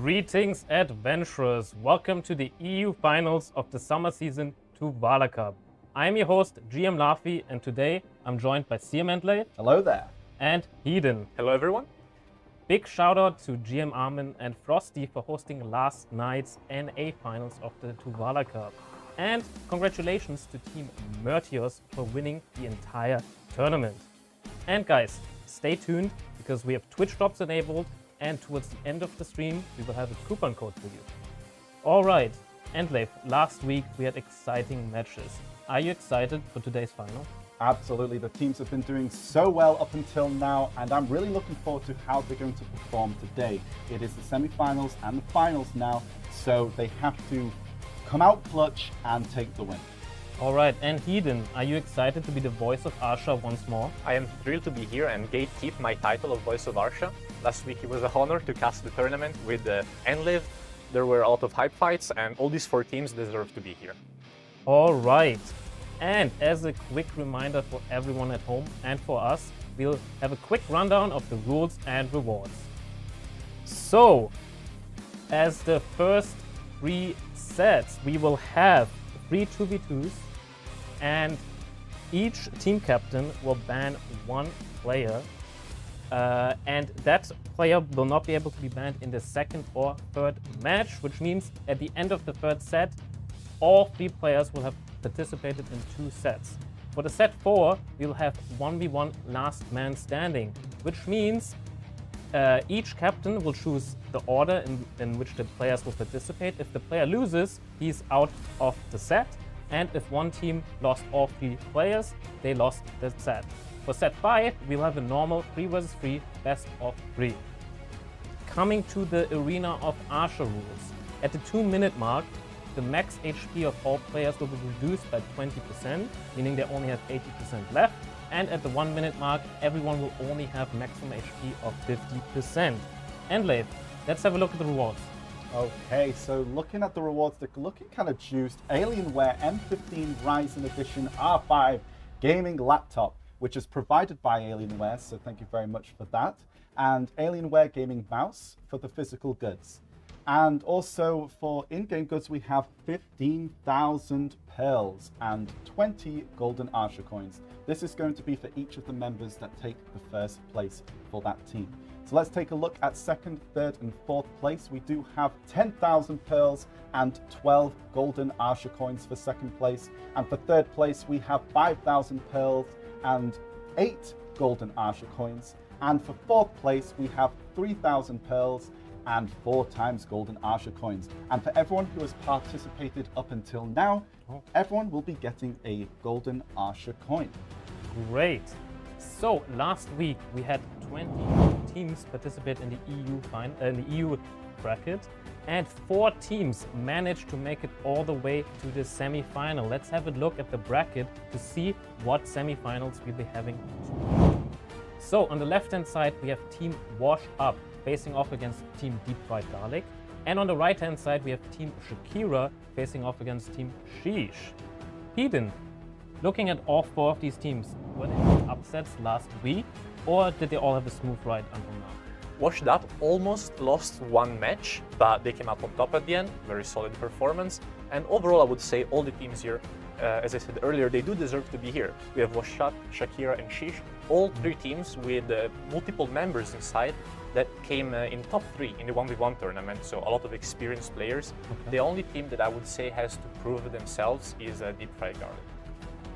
Greetings, adventurers! Welcome to the EU finals of the summer season Tuvala Cup. I'm your host, GM Lafi, and today I'm joined by CM Endlaive. Hello there. And Heedun. Hello, everyone. Big shout out to GM Armin and Frosty for hosting last night's NA finals of the Tuvala Cup. And congratulations to Team Mertios for winning the entire tournament. And guys, stay tuned because we have Twitch drops enabled, and towards the end of the stream, we will have a coupon code for you. Alright, Endlaive, last week we had exciting matches. Are you excited for today's final? Absolutely, the teams have been doing so well up until now, and I'm really looking forward to how they're going to perform today. It is the semi-finals and the finals now, so they have to come out clutch and take the win. Alright, and Heedun, are you excited to be the voice of Arsha once more? I am thrilled to be here and gatekeep my title of Voice of Arsha. Last week it was an honor to cast the tournament with Endlaive. There were a lot of hype fights, and all these four teams deserve to be here. Alright, and as a quick reminder for everyone at home and for us, we'll have a quick rundown of the rules and rewards. So, as the first three sets, we will have 3 2v2s, and each team captain will ban one player, and that player will not be able to be banned in the second or third match, which means at the end of the third set, all 3 players will have participated in 2 sets. For the set 4, we'll have 1v1 last man standing, which means each captain will choose the order in which the players will participate. If the player loses, he's out of the set. And if one team lost all 3 players, they lost the set. For set 5, we'll have a normal 3 vs 3 best of 3. Coming to the Arena of Arsha rules. At the 2-minute mark, the max HP of all players will be reduced by 20%, meaning they only have 80% left. And at the 1-minute mark, everyone will only have maximum HP of 50%. Endlaive, let's have a look at the rewards. Okay, so looking at the rewards, they're looking kind of juiced. Alienware M15 Ryzen Edition R5 gaming laptop, which is provided by Alienware, so thank you very much for that. And Alienware gaming mouse for the physical goods. And also for in-game goods, we have 15,000 pearls and 20 golden Arsha coins. This is going to be for each of the members that take the first place for that team. So let's take a look at second, third, and fourth place. We do have 10,000 pearls and 12 golden Arsha coins for second place. And for third place, we have 5,000 pearls and 8 golden Arsha coins. And for fourth place, we have 3,000 pearls and 4 times golden Arsha coins. And for everyone who has participated up until now, everyone will be getting a golden Arsha coin. Great. So last week we had 20 teams participate in the EU bracket, and 4 teams managed to make it all the way to the semi-final. Let's have a look at the bracket to see what semi-finals we'll be having. So on the left-hand side we have Team Wash Up facing off against Team Deep Fried Garlic, and on the right-hand side we have Team Shakira facing off against Team Sheesh. Heedun, looking at all 4 of these teams, were there upsets last week, or did they all have a smooth ride until now? Washed Up almost lost one match, but they came up on top at the end. Very solid performance. And overall, I would say all the teams here, as I said earlier, they do deserve to be here. We have Washed Up, Shakira, and Sheesh. All 3 teams with multiple members inside that came in top 3 in the 1v1 tournament, so a lot of experienced players. Okay. The only team that I would say has to prove themselves is Deep Fried Garlic.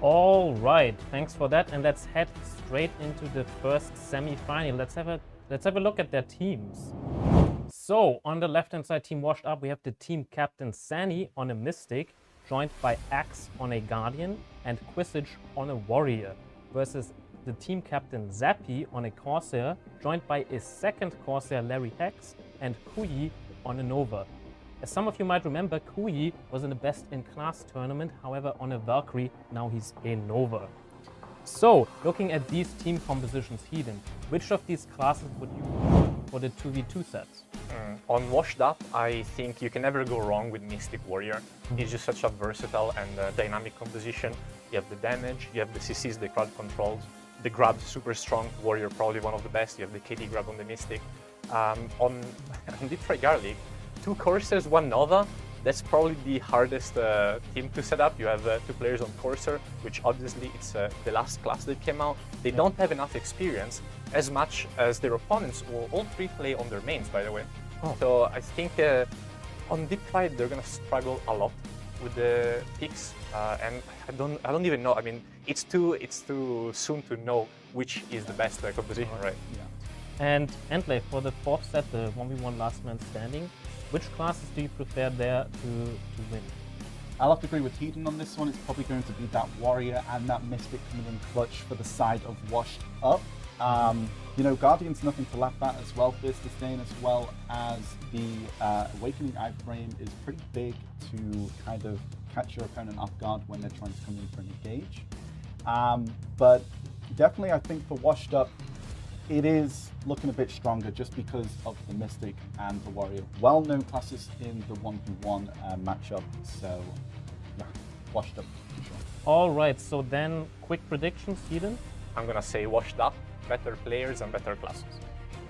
All right, thanks for that, and let's head straight into the first semi-final. Let's have a look at their teams. So on the left-hand side, Team Washed Up, we have the team captain Sani on a Mystic, joined by Axe on a Guardian and Quisage on a Warrior, versus the team captain Zappi on a Corsair, joined by a second Corsair Larry Hex and Kuyi on a Nova. As some of you might remember, Kuyi was in the Best in Class tournament, however on a Valkyrie, now he's a Nova. So, looking at these team compositions, Heedun, which of these classes would you prefer for the 2v2 sets? On Washed Up, I think you can never go wrong with Mystic Warrior. He's just such a versatile and dynamic composition. You have the damage, you have the CCs, the crowd controls, the grab super strong, Warrior probably one of the best, you have the KD grab on the Mystic. On Deep Fried Garlic, 2 Corsairs, 1 Nova. That's probably the hardest team to set up. You have 2 players on Corsair, which obviously it's the last class that came out. They don't have enough experience as much as their opponents, who all 3 play on their mains, by the way. Oh. So I think on Deep Fight they're gonna struggle a lot with the picks, and I don't even know. I mean, it's too soon to know which is the best composition, right? Yeah. And Endlaive, for the 4th set, the 1v1 last man standing, which classes do you prefer there to win? I'll have to agree with Heedun on this one. It's probably going to be that Warrior and that Mystic coming in clutch for the side of Washed Up. You know, Guardian's nothing to laugh at as well. First Disdain, as well as the Awakening iframe, is pretty big to kind of catch your opponent off guard when they're trying to come in for an engage. But definitely, I think for Washed Up, it is looking a bit stronger just because of the Mystic and the Warrior. Well-known classes in the 1v1 matchup, so yeah, Washed Up for sure. All right, so then quick predictions, Heedun, I'm gonna say Washed Up, better players and better classes.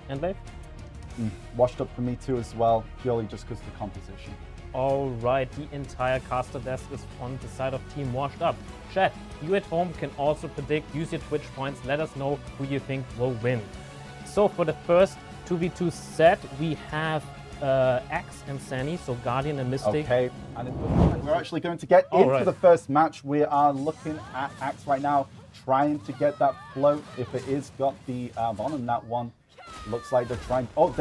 Endlaive? Washed Up for me too as well, purely just because of the composition. All right, the entire caster desk is on the side of Team Washed Up. Chat, you at home can also predict, use your Twitch points, let us know who you think will win. So for the first 2v2 set, we have Axe and Sani, so Guardian and Mystic. Okay, and it looks like we're actually going to get into the first match. We are looking at Axe right now, trying to get that float. If it is got the on that one, looks like they're trying. Oh,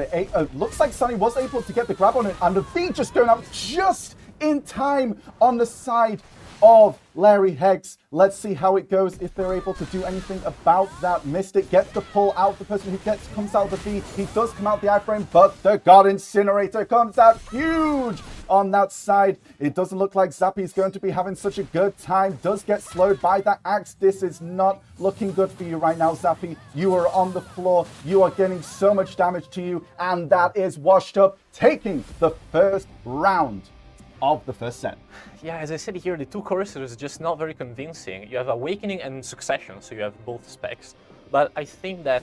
looks like Sani was able to get the grab on it, and the V just going up just in time on the side of Larry Hex. Let's see how it goes, if they're able to do anything about that. Mystic gets the pull out. The person who comes out the V, he does come out the iframe, but the God Incinerator comes out huge on that side. It doesn't look like Zappy's going to be having such a good time. Does get slowed by that Axe. This is not looking good for you right now, Zappy. You are on the floor. You are getting so much damage to you, and that is Washed Up, taking the first round of the first set. Yeah, as I said here, the 2 Corsairs are just not very convincing. You have Awakening and Succession, so you have both specs. But I think that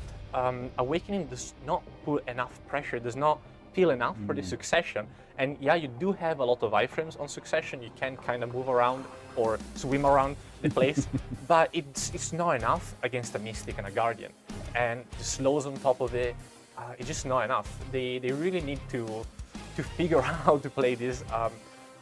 Awakening does not put enough pressure, does not feel enough for the Succession. And yeah, you do have a lot of iframes on Succession. You can kind of move around or swim around the place, but it's not enough against a Mystic and a Guardian. And the slows on top of it, it's just not enough. They really need to figure out how to play this.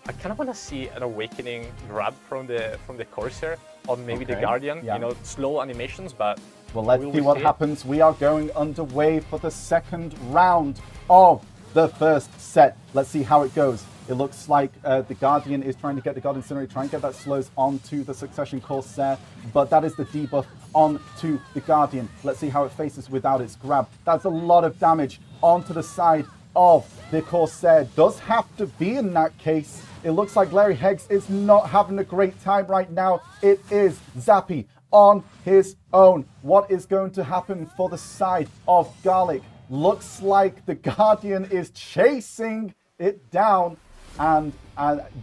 I kind of want to see an Awakening grab from the Corsair, or maybe the Guardian. Yeah. You know, slow animations, but well, let's see what happens. We are going underway for the second round of the first set. Let's see how it goes. It looks like the Guardian is trying to get the God Incinerator, trying to get that slows onto the Succession Corsair, but that is the debuff onto the Guardian. Let's see how it faces without its grab. That's a lot of damage onto the side of the Corsair. Does have to be in that case. It looks like Larry Heggs is not having a great time right now. It is Zappy on his own. What is going to happen for the side of Garlic? Looks like the Guardian is chasing it down, and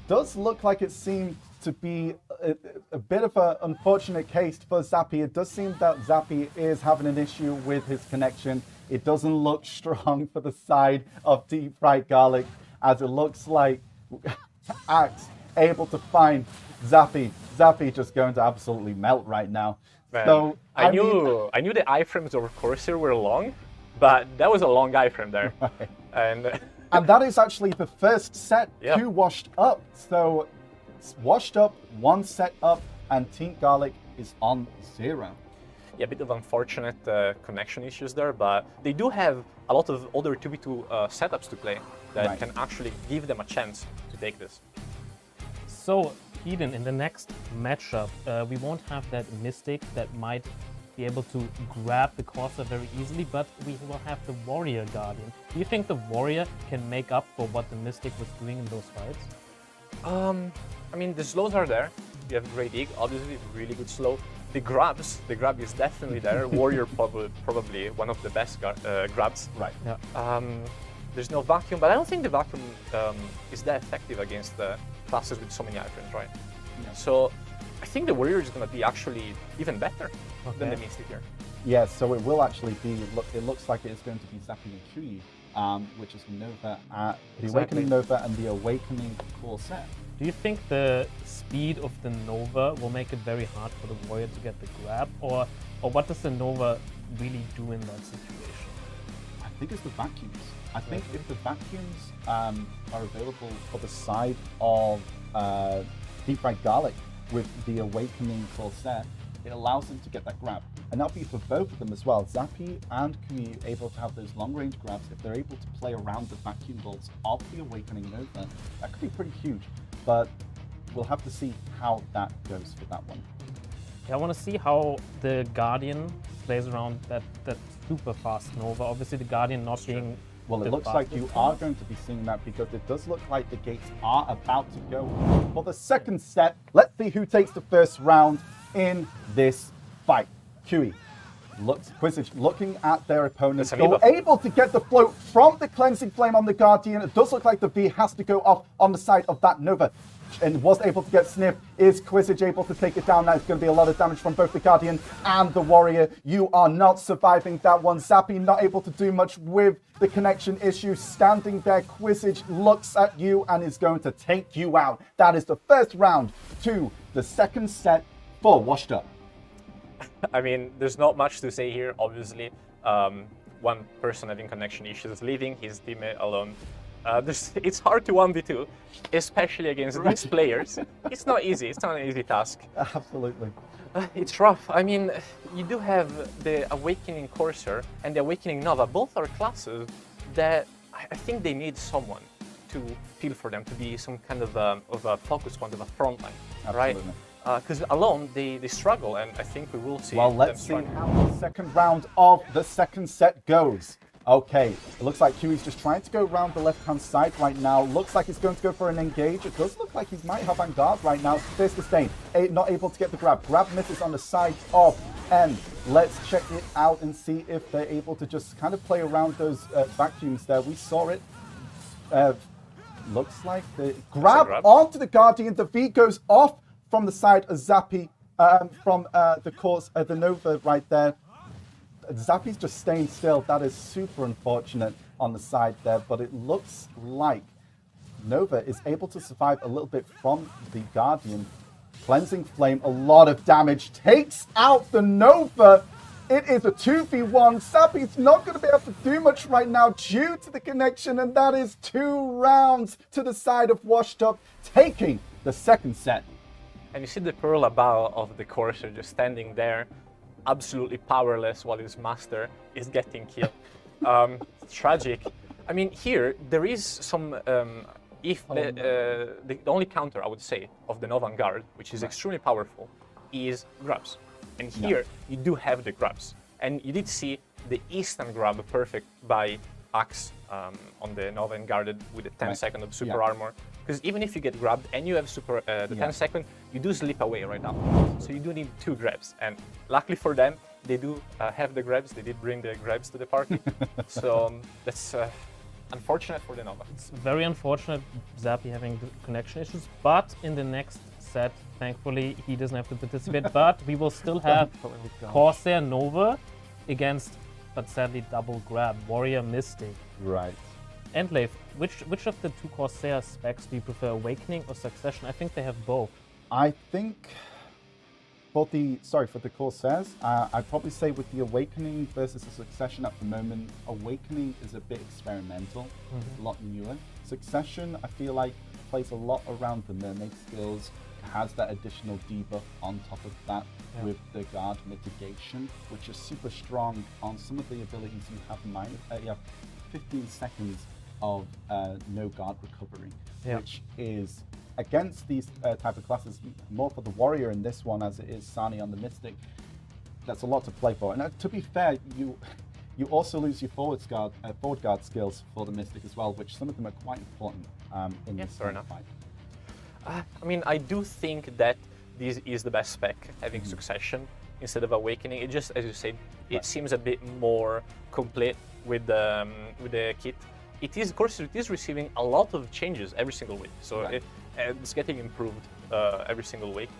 does look like it seemed to be a bit of an unfortunate case for Zappy. It does seem that Zappy is having an issue with his connection. It doesn't look strong for the side of Deep Fried Garlic, as it looks like Axe able to find Zappy. Zappy just going to absolutely melt right now. Man, so I knew the iframes of Corsair were long, but that was a long iframe there. Right. And that is actually the first set Yeah. to Washed Up. So it's Washed Up, 1 set up, and Team Garlic is on 0. yeah, a bit of unfortunate connection issues there, but they do have a lot of other 2v2 setups to play that can actually give them a chance to take this. So, Heedun, in the next matchup, we won't have that Mystic that might be able to grab the Corsair very easily, but we will have the Warrior Guardian. Do you think the Warrior can make up for what the Mystic was doing in those fights? I mean, the slows are there. You have Great Dig, obviously, really good slow. The grab is definitely there. Warrior probably one of the best grabs. Right. Yeah. There's no vacuum, but I don't think the vacuum is that effective against the classes with so many items, right? Yeah. So I think the Warrior is going to be actually even better than the Mystic here. Yeah, so it will actually be, it looks like it is going to be Zappy and Kuyi which is Nova, the Awakening Nova and the Awakening Corsair. Do you think the speed of the Nova will make it very hard for the Warrior to get the grab, or what does the Nova really do in that situation? I think it's the vacuums. I think if the vacuums are available for the side of Deep Fried Garlic with the Awakening Corsair, it allows them to get that grab. And that'll be for both of them as well. Zappy and Kumi able to have those long-range grabs. If they're able to play around the vacuum bolts of the Awakening Nova, that could be pretty huge. But we'll have to see how that goes for that one. Yeah, I want to see how the Guardian plays around that super fast Nova. Obviously, the Guardian not being... Well, it looks like you are going to be seeing that because it does look like the gates are about to go for the second set. Let's see who takes the first round in this fight. Q Quizage looking at their opponents, able to get the float from the Cleansing Flame on the Guardian. It does look like the V has to go off on the side of that Nova. And was able to get sniffed. Is Quizage able to take it down? That's going to be a lot of damage from both the Guardian and the Warrior. You are not surviving that one. Zappy not able to do much with the connection issue. Standing there, Quizage looks at you and is going to take you out. That is the first round to the second set for Washed Up. I mean, there's not much to say here, obviously. One person having connection issues is leaving his teammate alone. It's hard to 1v2, especially against these players. It's not easy. It's not an easy task. Absolutely. It's rough. I mean, you do have the Awakening Corsair and the Awakening Nova. Both are classes that I think they need someone to feel for them, to be some kind of a focus point, of a front line, right? Because alone, they struggle, and I think we will see. Well, let's see how the second round of the second set goes. Okay, it looks like Huey's just trying to go around the left-hand side right now. Looks like he's going to go for an engage. It does look like he might have on guard right now. Fierce Disdain, not able to get the grab. Grab misses on the side of N. Let's check it out and see if they're able to just kind of play around those vacuums there. We saw it. Looks like the grab onto the Guardian. The V goes off from the side of Zappy, from the Nova right there. Zappy's just staying still. That is super unfortunate on the side there, but it looks like Nova is able to survive a little bit from the Guardian. Cleansing Flame, a lot of damage, takes out the Nova. It is a 2v1. Zappy's not going to be able to do much right now due to the connection, and that is 2 rounds to the side of Washed Up, taking the second set. And you see the Pearl Abal of the Corsair just standing there, absolutely powerless while his master is getting killed. Tragic. I mean, here there is some. The only counter I would say of the Novan Guard, which is extremely powerful, is grabs. And here you do have the grabs, and you did see the instant grab perfect by Axe on the Novan Guarded with the 10 second of super armor. Because even if you get grabbed and you have the 10 second, you do slip away right now. So you do need 2 grabs. And luckily for them, they do have the grabs. They did bring the grabs to the party. So that's unfortunate for the Nova. It's very unfortunate, Zappy having connection issues. But in the next set, thankfully, he doesn't have to participate. But we will still have Corsair Nova against, but sadly, double grab, Warrior Mystic. Right. Endlaive, which of the 2 Corsair specs do you prefer, Awakening or Succession? I think they have both. I think for the Corsairs, I'd probably say with the Awakening versus the Succession at the moment, Awakening is a bit experimental, a lot newer. Succession, I feel like, plays a lot around the Mermaid skills, has that additional debuff on top of that with the guard mitigation, which is super strong on some of the abilities you have. You have 15 seconds of no guard recovery, which is against these type of classes more for the Warrior in this one as it is Sani on the Mystic. That's a lot to play for. And to be fair, you also lose your forward guard skills for the Mystic as well, which some of them are quite important in this fight. I mean, I do think that this is the best spec, having Succession instead of Awakening. It just, as you said, it seems a bit more complete with the kit. It is, of course, it is receiving a lot of changes every single week, so it's getting improved every single week.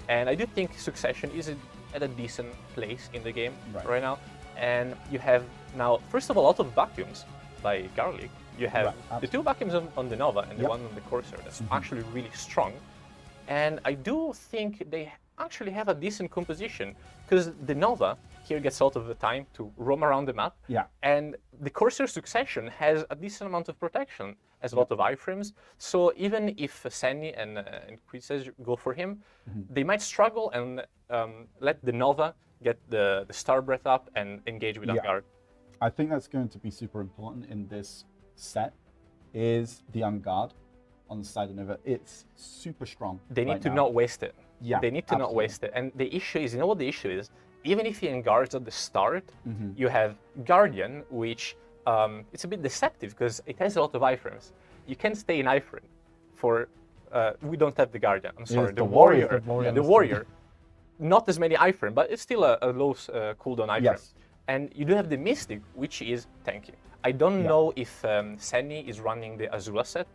And I do think Succession is at a decent place in the game right now. And you have now, first of all, a lot of vacuums. by Garlic, you have Right, the two vacuums on the Nova and the Yep. one on the Corsair. That's actually really strong. And I do think they actually have a decent composition, because the Nova here gets a lot of the time to roam around the map. Yeah. And the Corsair Succession has a decent amount of protection, has a lot of iframes. So even if Senni and Quisage go for him, they might struggle and let the Nova get the Star Breath up and engage with Yeah. Unguard. I think that's going to be super important in this set, is the Unguard on the side of Nova. It's super strong. They need right to now. not waste it. Yeah, They need to not absolutely. waste it. And the issue is, you know what the issue is? Even if he enguards at the start, Mm-hmm. you have Guardian, which it's a bit deceptive because it has a lot of iframes. You can't stay in iframe for. We don't have the Guardian. I'm sorry, the the warrior. warrior. The warrior. The warrior. Not as many iframe, but it's still a low cooldown iframe. Yes. And you do have the Mystic, which is tanky. I don't know if Senni is running the Azula set.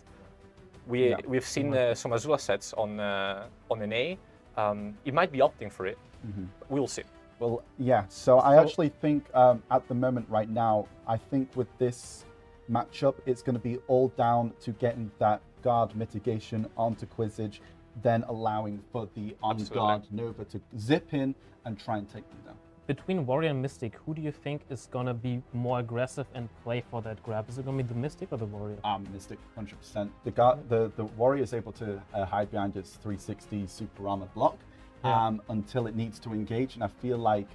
We've seen some Azula sets on NA. It might be opting for it. We'll see. Well, yeah. So I actually think at the moment right now, I think with this matchup, it's going to be all down to getting that guard mitigation onto Quisage, then allowing for the on-guard Nova to zip in and try and take them down. Between Warrior and Mystic, who do you think is gonna be more aggressive and play for that grab? Is it gonna be the Mystic or the Warrior? Mystic, 100%. The Warrior is able to hide behind its 360 super armor block until it needs to engage, and I feel like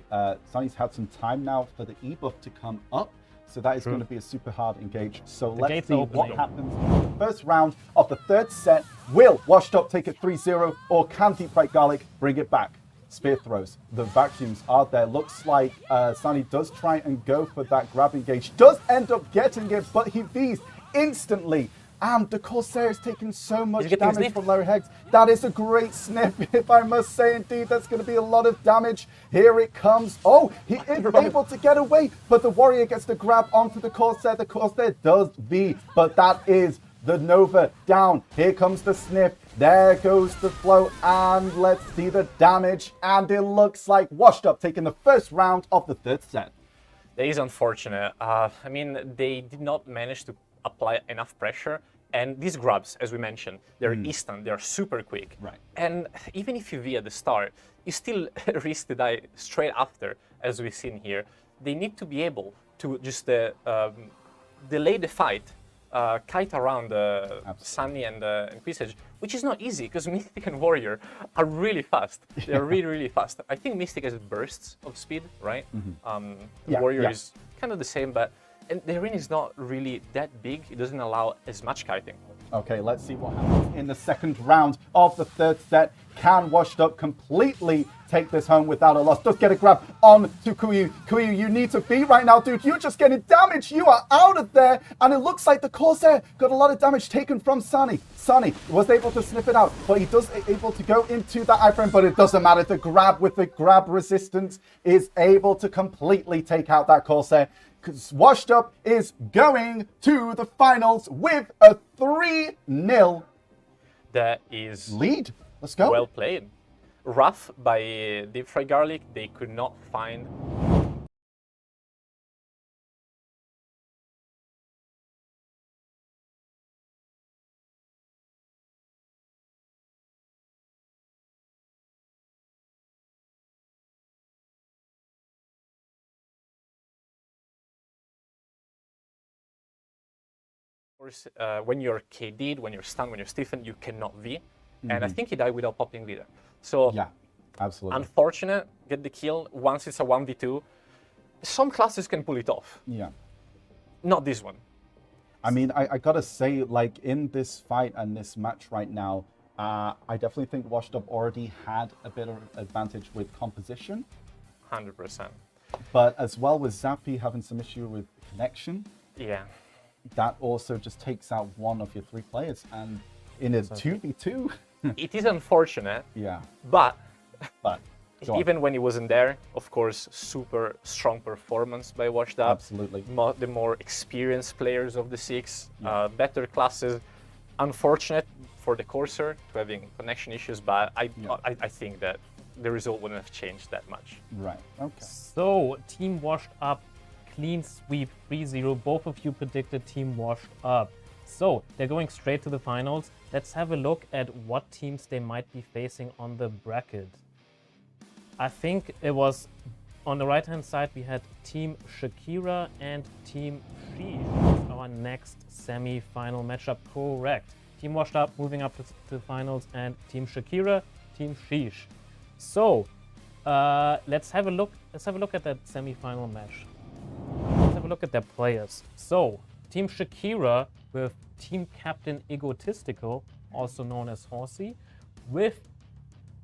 Sunny's had some time now for the E-buff to come up, so that is going to be a super hard engage. So let's gates see are what opening. happens in the first round of the third set. Will Washed Up take it 3-0, or can Deep Fried Garlic bring it back? Spear throws. The vacuums are there. Looks like Sunny does try and go for that grab engage. Does end up getting it, but he V's instantly. And the Corsair is taking so much getting damage sniffed. from Larry Heggs. That is a great sniff, if I must say. Indeed, that's going to be a lot of damage. Here it comes. Oh, he is able to get away, but the Warrior gets the grab onto the Corsair. The Corsair does V, but that is the Nova down. Here comes the sniff. There goes the flow, and let's see the damage. And it looks like Washed Up taking the first round of the third set. That is unfortunate. I mean, they did not manage to apply enough pressure. And these grabs, as we mentioned, they're instant, they're super quick. Right. And even if you V at the start, you still risk to die straight after, as we've seen here. They need to be able to just delay the fight, kite around Sunny and Quisage, which is not easy because Mystic and Warrior are really fast. They're really, really fast. I think Mystic has bursts of speed, right? Warrior is kind of the same, but and the arena is not really that big. It doesn't allow as much kiting. Okay, let's see what happens in the second round of the third set. Can Washed Up completely take this home without a loss? Does get a grab on to Kuyu. Kuyu, you need to be right now, dude. You're just getting damaged. You are out of there. And it looks like the Corsair got a lot of damage taken from Sunny. Sunny was able to sniff it out, but he does able to go into that iframe, but it doesn't matter. The grab with the grab resistance is able to completely take out that Corsair. Because Washed Up is going to the finals with a 3-0 That is lead. Let's go. well played. Rough by Deep Fried Garlic. They could not find. Of course, when you're KD'd, when you're stunned, when you're stiffened, you cannot V. And I think he died without popping leader. So Yeah, absolutely. unfortunate, get the kill once it's a 1v2. Some classes can pull it off, Yeah. not this one. I mean, I gotta say, like, in this fight and this match right now, I definitely think Washed Up already had a bit of advantage with composition, 100%. but as well with Zappy having some issue with connection, Yeah. that also just takes out one of your three players. And in a 2v2, It is unfortunate, yeah, but but go on. even when he wasn't there, of course, super strong performance by Washed Up. Absolutely. The more experienced players of the six, better classes. Unfortunate for the Corsair to having connection issues, but I think that the result wouldn't have changed that much. Right, okay. So, Team Washed Up clean sweep 3-0. Both of you predicted Team Washed Up. So they're going straight to the finals. Let's have a look at what teams they might be facing on the bracket. I think it was on the right-hand side, we had Team Shakira and Team Sheesh. Our next semi-final matchup, correct. Team Washed Up moving up to the finals, and Team Shakira, Team Sheesh. So let's have a look. Let's have a look at that semi-final match. Let's have a look at their players. So Team Shakira with Team Captain Egotistical, also known as Horsey, with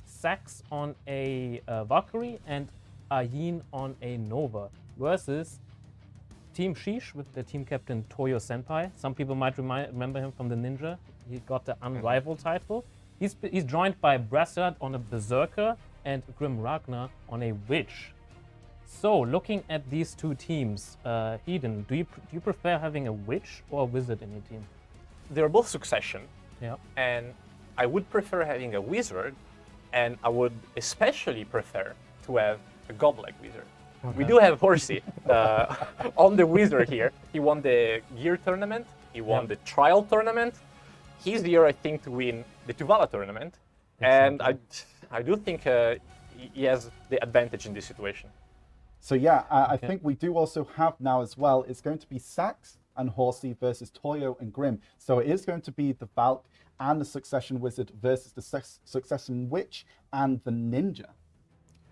Sax on a Valkyrie and Ayin on a Nova, versus Team Sheesh with the team captain Toyo Senpai. Some people might remember him from the Ninja. He got the Unrivaled title. He's joined by Brassard on a Berserker and Grim Ragnar on a Witch. So, looking at these two teams, Heedun, do you prefer having a Witch or a Wizard in your team? They're both Succession. Yeah. And I would prefer having a Wizard, and I would especially prefer to have a Godlike Wizard. Okay. We do have Horsey on the Wizard here. He won the Gear tournament. He won the Trial tournament. He's here, I think, to win the Tuvala tournament. Exactly. And I do think he has the advantage in this situation. So yeah, I think we do also have now as well, it's going to be Sax and Horsey versus Toyo and Grim. So it is going to be the Valk and the Succession Wizard versus the Succession Witch and the Ninja.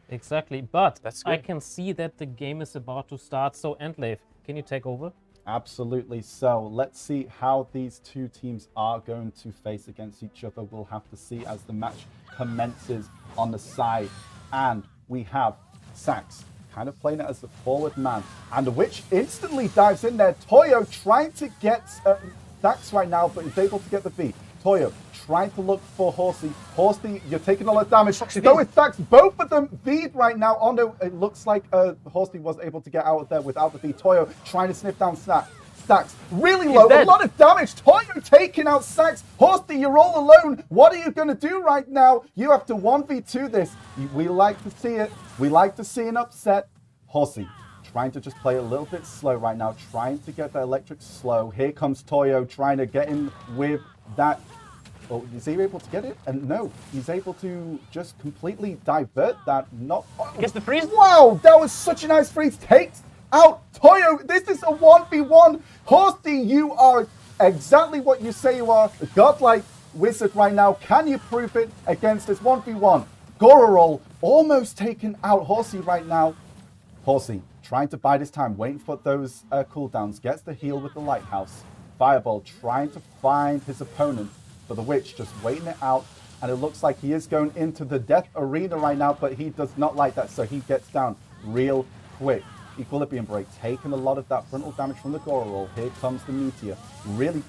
Exactly, but That's I good. can see that the game is about to start. So Endlaive, can you take over? Absolutely. So let's see how these two teams are going to face against each other. We'll have to see as the match commences on the side. And we have Sax kind of playing it as the forward man. And the Witch instantly dives in there. Toyo trying to get Sax right now, but is able to get the V. Toyo trying to look for Horsey. Horsey, you're taking a lot of damage. So is Sax. Both of them V'd right now. Oh no, it looks like Horsey was able to get out of there without the V. Toyo trying to sniff down Sax. Really low, a lot of damage. Toyo taking out Sax. Horsey, you're all alone. What are you going to do right now? You have to 1v2 this. We like to see it. We like to see an upset. Horsey trying to just play a little bit slow right now, trying to get the electric slow. Here comes Toyo trying to get in with that. Oh, is he able to get it? And no, he's able to just completely divert that. Not Gets the freeze. Wow, that was such a nice freeze. Takes out Toyo. This is a 1v1. Horsey, you are exactly what you say you are. A godlike wizard right now. Can you prove it against this 1v1? Gororol almost taken out Horsey right now. Horsey trying to bide his time, waiting for those cooldowns. Gets the heal with the Lighthouse. Fireball trying to find his opponent. But the Witch just waiting it out. And it looks like he is going into the death arena right now, but he does not like that. So he gets down real quick. Equilibrium break, taking a lot of that frontal damage from the Gororol. Here comes the Meteor. Really,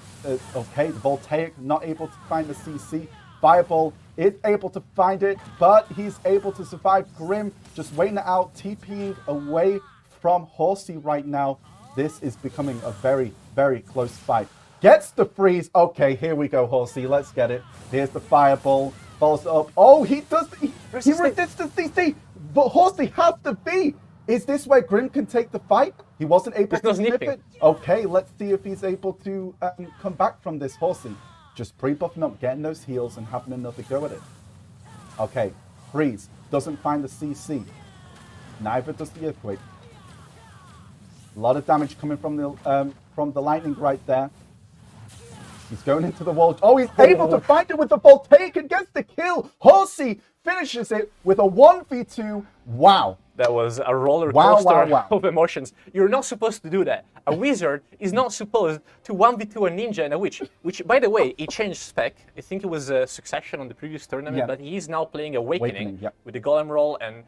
okay, the Voltaic not able to find the CC. Fireball is able to find it, but he's able to survive. Grim just waiting it out, TPing away from Horsey right now. This is becoming a very, very close fight. Gets the freeze. Okay, here we go, Horsey. Let's get it. Here's the Fireball. Follows it up. Oh, he does. He resists the CC, but Horsey has the V. Is this where Grim can take the fight? He wasn't able to snip it. Okay, let's see if he's able to come back from this. Horsey just pre-buffing up, getting those heals and having another go at it. Okay, freeze. Doesn't find the CC. Neither does the Earthquake. A lot of damage coming from the lightning right there. He's going into the wall. Oh, he's able to find it with the Voltaic and gets the kill. Horsey finishes it with a 1v2. Wow. That was a roller coaster Wow. of emotions. You're not supposed to do that. A wizard is not supposed to 1v2 a ninja and a witch, which, by the way, he changed spec. I think it was a Succession on the previous tournament, but he's now playing Awakening with the Golem roll and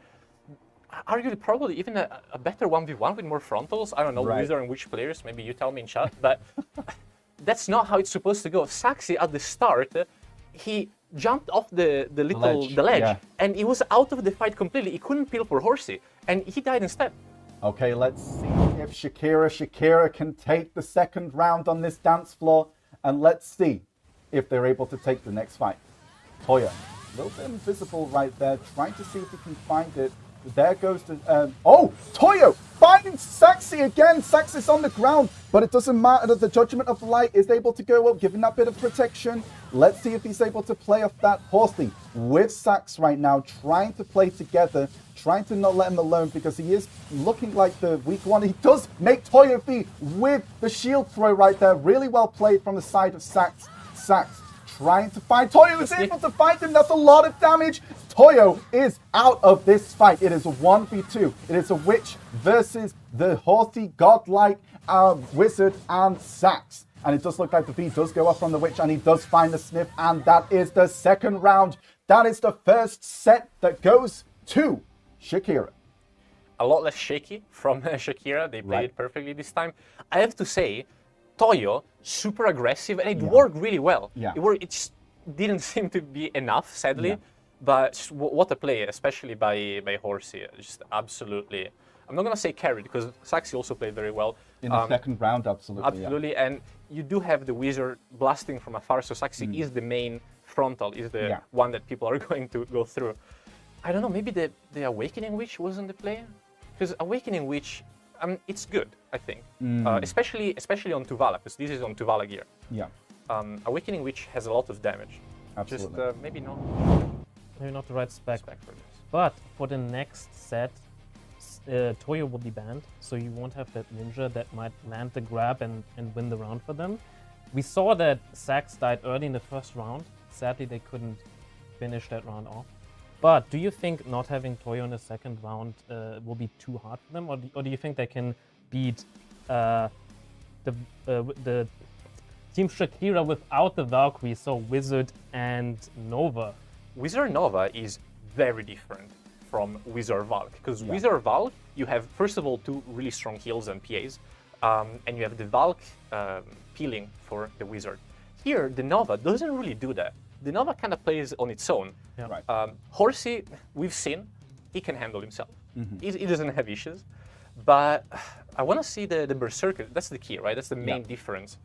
arguably probably even a better 1v1 with more frontals. I don't know, wizard and witch players, maybe you tell me in chat, but that's not how it's supposed to go. Saxy at the start, he jumped off the ledge and he was out of the fight completely. He couldn't peel for Horsey and he died instead. Okay, let's see if Shakira can take the second round on this dance floor, and let's see if they're able to take the next fight. Toyo, a little bit invisible right there, trying to see if he can find it. There goes the... oh, Toyo finding Saxy again. Saxy's on the ground, but it doesn't matter. The Judgment of Light is able to go up, giving that bit of protection. Let's see if he's able to play off that. Horsey with Sax right now, trying to play together, trying to not let him alone because he is looking like the weak one. He does make Toyo V with the shield throw right there. Really well played from the side of Sax. Sax trying to find Toyo, is able to find him. That's a lot of damage. Toyo is out of this fight. It is a 1v2. It is a witch versus the Horsey godlike wizard and Sax. And it does look like the V does go off from the witch and he does find the sniff. And that is the second round. That is the first set that goes to Shakira. A lot less shaky from Shakira. They played it perfectly this time. I have to say, Toyo, super aggressive, and it worked really well. It just didn't seem to be enough, sadly. But what a play, especially by Horsey. Just absolutely. I'm not going to say carried, because Saxy also played very well. In the second round, absolutely. Absolutely, and you do have the wizard blasting from afar, so Saxy is the main frontal, is the one that people are going to go through. I don't know, maybe the Awakening Witch wasn't the play? Because Awakening Witch, it's good, I think. Especially on Tuvala, because this is on Tuvala gear. Awakening Witch has a lot of damage. Absolutely. Just maybe not. Maybe not the right spec. For this. But for the next set, Toyo will be banned, so you won't have that ninja that might land the grab and win the round for them. We saw that Sax died early in the first round. Sadly, they couldn't finish that round off. But do you think not having Toyo in the second round will be too hard for them, or do you think they can beat the Team Shakira without the Valkyrie, so Wizard and Nova? Wizard Nova is very different from Wizard Valk, because Wizard Valk, you have, first of all, two really strong heals and PAs, and you have the Valk peeling for the Wizard. Here, the Nova doesn't really do that. The Nova kind of plays on its own. Horsey, we've seen, he can handle himself. He doesn't have issues, but I want to see the Berserker. That's the key, right? That's the main difference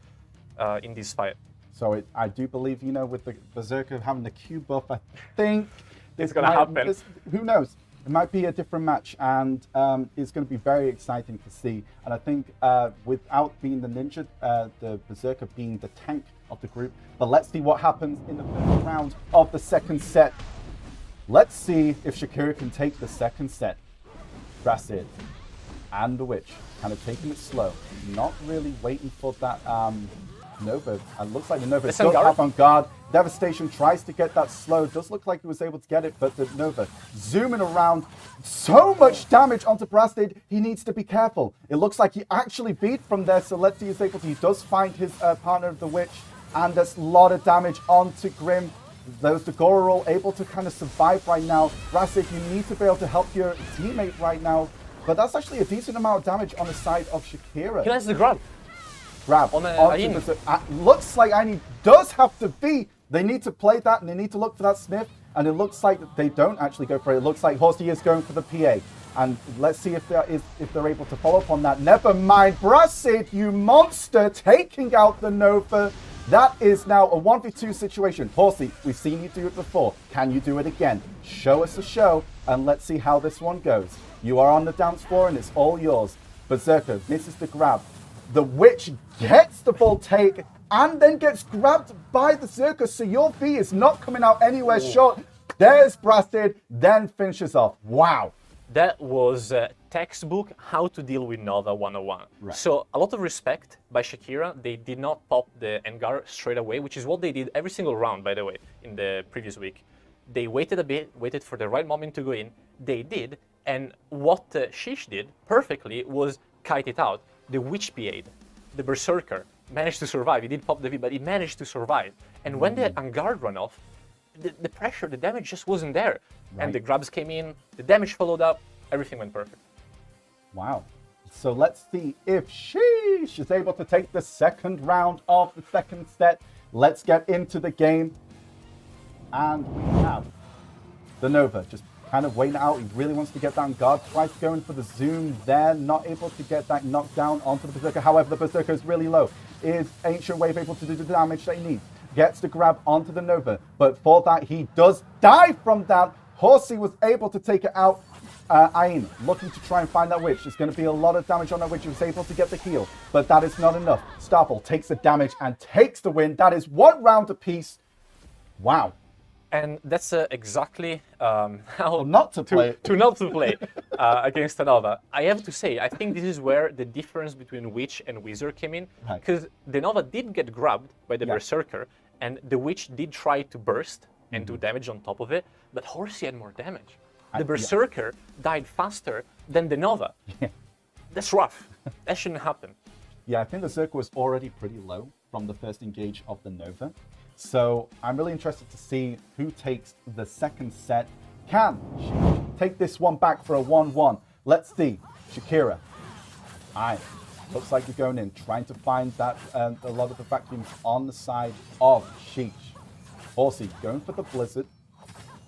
in this fight. So I do believe, with the Berserker having the Q buff, I think it's going to happen. Who knows? It might be a different match, and it's going to be very exciting to see. And I think without being the ninja, the Berserker being the tank of the group. But let's see what happens in the first round of the second set. Let's see if Shakira can take the second set. Brasid and the Witch kind of taking it slow, not really waiting for that Nova. And looks like the Nova does have on guard. Devastation tries to get that slow. Does look like he was able to get it, but the Nova zooming around. So much damage onto Brasid. He needs to be careful. It looks like he actually beat from there, so let's see if he's able to. He does find his partner of the Witch, and there's a lot of damage onto Grim. Those the Gororol able to kind of survive right now. Brasid, you need to be able to help your teammate right now, but that's actually a decent amount of damage on the side of Shakira. He has the grab. Looks like Aini does have to be. They need to play that and they need to look for that sniff. And it looks like they don't actually go for it. It looks like Horsey is going for the PA. And let's see if they're able to follow up on that. Never mind. Brasid, you monster, taking out the Nova. That is now a 1v2 situation. Horsey, we've seen you do it before. Can you do it again? Show us a show and let's see how this one goes. You are on the dance floor and it's all yours. Berserker misses the grab. The Witch gets the full take and then gets grabbed by the Circus, so your V is not coming out anywhere short. There's Brasid, then finishes off. Wow. That was textbook how to deal with Nova 101. Right. So a lot of respect by Shakira. They did not pop the Engar straight away, which is what they did every single round, by the way, in the previous week. They waited a bit, waited for the right moment to go in. They did, and what Shish did perfectly was kite it out. The Witch PA'd, the Berserker managed to survive. He did pop the V, but he managed to survive. And when the Enguard ran off, the pressure, the damage just wasn't there. Right. And the grabs came in, the damage followed up, everything went perfect. Wow. So let's see if Sheesh is able to take the second round of the second set. Let's get into the game. And we have the Nova just kind of waiting out. He really wants to get that on guard. Tries going for the zoom there. Not able to get that knockdown onto the Berserker. However, the Berserker is really low. Is Ancient Wave able to do the damage that he needs? Gets the grab onto the Nova. But for that, he does die from that. Horsey was able to take it out. Ain looking to try and find that witch. There's going to be a lot of damage on that witch. He was able to get the heal, but that is not enough. Starfall takes the damage and takes the win. That is 1 round apiece. Wow. And that's exactly how not to play. to not to play against a Nova. I have to say, I think this is where the difference between Witch and Wizard came in, because the Nova did get grabbed by the Berserker, and the Witch did try to burst and do damage on top of it, but Horsey had more damage. The Berserker died faster than the Nova. That's rough. That shouldn't happen. Yeah, I think the Berserker was already pretty low from the first engage of the Nova. So I'm really interested to see who takes the second set. Can she take this one back for a 1-1? Let's see. Shakira. Looks like you're going in, trying to find that a lot of the vacuums on the side of Sheesh. Horsey going for the Blizzard.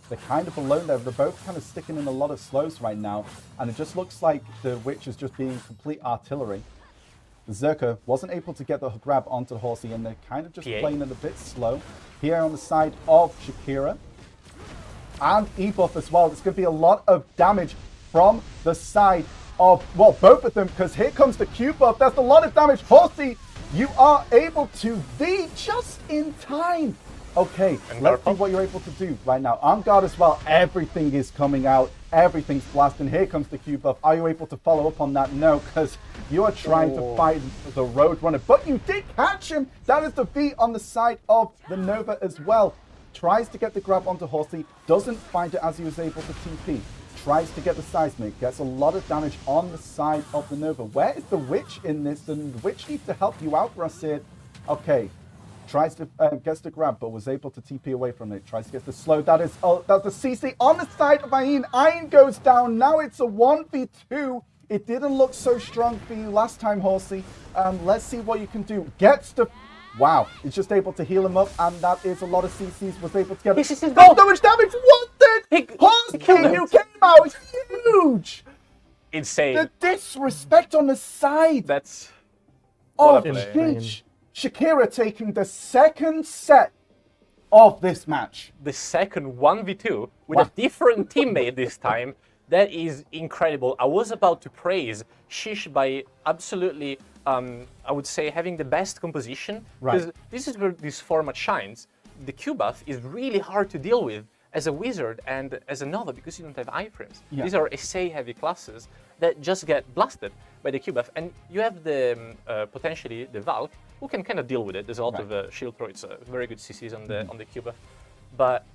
They're kind of alone there. They're both kind of sticking in a lot of slows right now. And it just looks like the Witch is just being complete artillery. Berserker wasn't able to get the grab onto Horsey, and they're kind of just playing it a bit slow. Here on the side of Shakira. And E-buff as well. There's going to be a lot of damage from the side of, well, both of them, because here comes the Q buff. That's a lot of damage. Horsey, you are able to V just in time. Okay, let's see what you're able to do right now. On guard as well, everything is coming out. Everything's blasting. Here comes the Q buff. Are you able to follow up on that? No, because you are trying to fight the Roadrunner. But you did catch him. That is the V on the side of the Nova as well. Tries to get the grab onto Horsey. Doesn't find it as he was able to TP. Tries to get the seismic. Gets a lot of damage on the side of the Nova. Where is the Witch in this? And the Witch needs to help you out, Brasid. Okay. Tries to gets the grab, but was able to TP away from it. Tries to get the slow. That's the CC on the side of Ain. Ain goes down. Now it's a 1v2. It didn't look so strong for you last time, Horsey. Let's see what you can do. Gets the... Wow. He's just able to heal him up, and that is a lot of CCs. Was able to get... This is his goal. So much damage. What the... Horsey, who came out huge. Insane. The disrespect on the side. That's... of Sheesh. Shakira taking the second set of this match. The second 1v2 with a different teammate this time. That is incredible. I was about to praise Sheesh by absolutely, I would say, having the best composition. Because this is where this format shines. The Q buff is really hard to deal with as a Wizard and as a Nova because you don't have iframes. These are essay-heavy classes that just get blasted by the Q buff. And you have the potentially the Valk, who can kind of deal with it. There's a lot of shield throw. It's very good CCs on the Q buff. But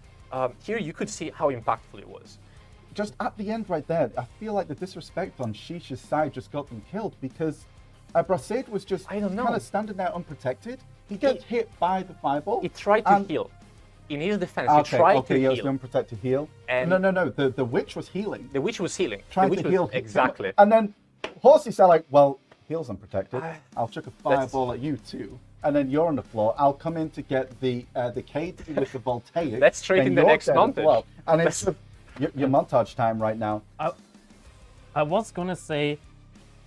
here you could see how impactful it was. Just at the end right there, I feel like the disrespect on Sheesh's side just got them killed because Brasid was just kind of standing there unprotected. He gets hit by the fireball. He tried to heal. In his defense, he tried to heal. He was unprotected heal. And no. The Witch was healing. The Witch was healing. Trying to heal. Exactly. And then Horsey said like, well, heal's unprotected. I'll chuck a fireball at you too. And then you're on the floor. I'll come in to get the Kate with the voltaic. That's straight in the next montage. Well. And it's your montage time right now. I was gonna say,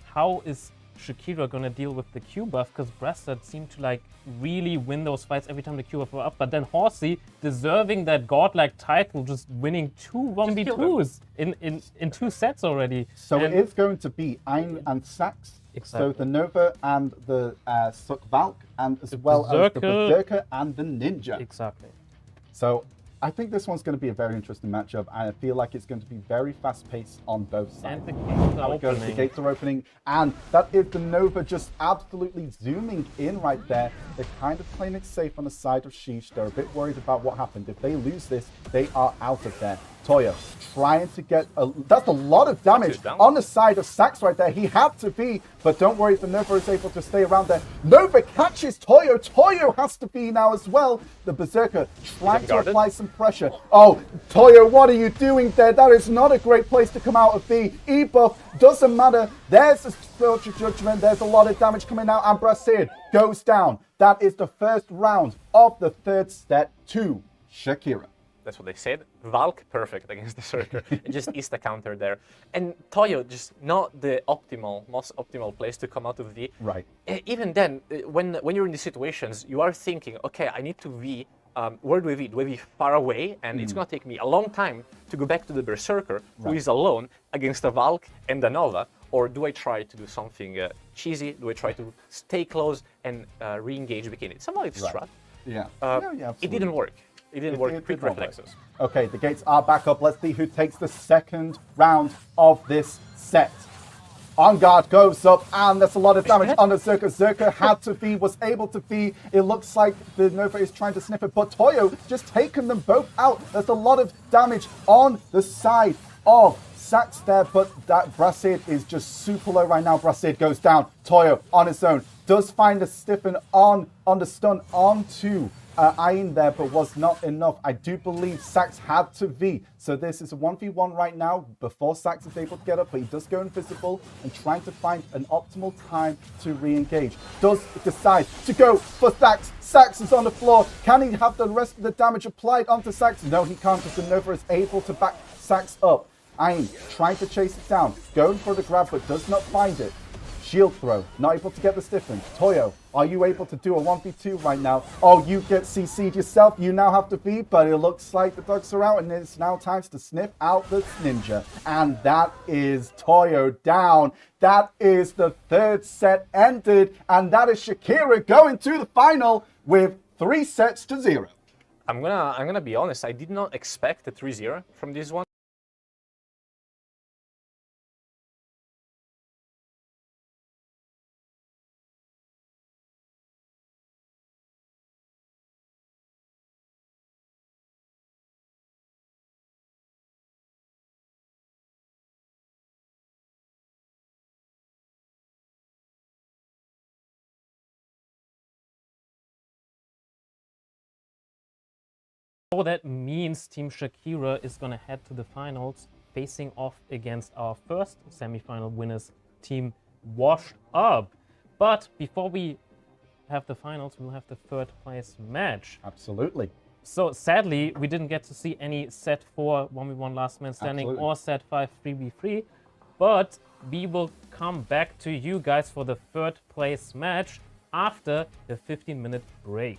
how is Shakira gonna deal with the Q buff? Because Brestad seemed to like really win those fights every time the Q buff were up. But then Horsey, deserving that godlike title, just winning 2 1v2s in 2 sets already. So it is going to be Ain and Sax. Exactly. So the Nova and the Suk Valk, and as well as the Berserker and the Ninja. Exactly. So I think this one's going to be a very interesting matchup, and I feel like it's going to be very fast-paced on both sides. And the gates are opening. The gates are opening, and that is the Nova just absolutely zooming in right there. They're kind of playing it safe on the side of Sheesh. They're a bit worried about what happened. If they lose this, they are out of there. Toyo trying to get that's a lot of damage on the side of Sax right there. He had to be, but don't worry, the Nova is able to stay around there. Nova catches Toyo. Toyo has to be now as well. The Berserker trying to apply some pressure. Oh, Toyo, what are you doing there? That is not a great place to come out of the E-buff. Doesn't matter. There's a spiritual judgment. There's a lot of damage coming out, and Brasid goes down. That is the first round of the third set to Shakira. That's what they said. Valk perfect against the Berserker. It just is the counter there. And Toyo just not the most optimal place to come out of V. Right. Even then, when you're in these situations, you are thinking, okay, I need to V where do I be? Do I be far away? And it's going to take me a long time to go back to the Berserker, who is alone against a Valk and a Nova. Or do I try to do something cheesy? Do I try to stay close and re-engage Bikini? It's a valid strat. Yeah. It didn't work. It didn't work. Quick reflexes. Okay, the gates are back up. Let's see who takes the second round of this set. On guard goes up, and there's a lot of damage on the Zerka. Zerka had to be, was able to be. It looks like the Nova is trying to sniff it, but Toyo just taken them both out. There's a lot of damage on the side of Sax there, but that Brasid is just super low right now. Brasid goes down. Toyo on his own does find a stiffen on the stun onto Ayin there, but was not enough. I do believe Sax had to V. So this is a 1v1 right now before Sax is able to get up, but he does go invisible and trying to find an optimal time to re-engage. Does decide to go for Sax. Sax is on the floor. Can he have the rest of the damage applied onto Sax? No, he can't, because the Nova is able to back Sax up. Ayin trying to chase it down, going for the grab, but does not find it. Shield throw, not able to get the stiffen. Toyo, are you able to do a 1v2 right now? Oh, you get CC'd yourself. You now have to beat, but it looks like the dogs are out, and it's now time to sniff out the ninja. And that is Toyo down. That is the third set ended, and that is Shakira going to the final with 3-0. I'm gonna be honest. I did not expect a 3-0 from this one. So that means Team Shakira is going to head to the finals, facing off against our first semifinal winners, Team Washed Up. But before we have the finals, we'll have the third place match. Absolutely. So sadly, we didn't get to see any set 4 1v1 last man standing or set 5 3v3. But we will come back to you guys for the third place match after the 15-minute break.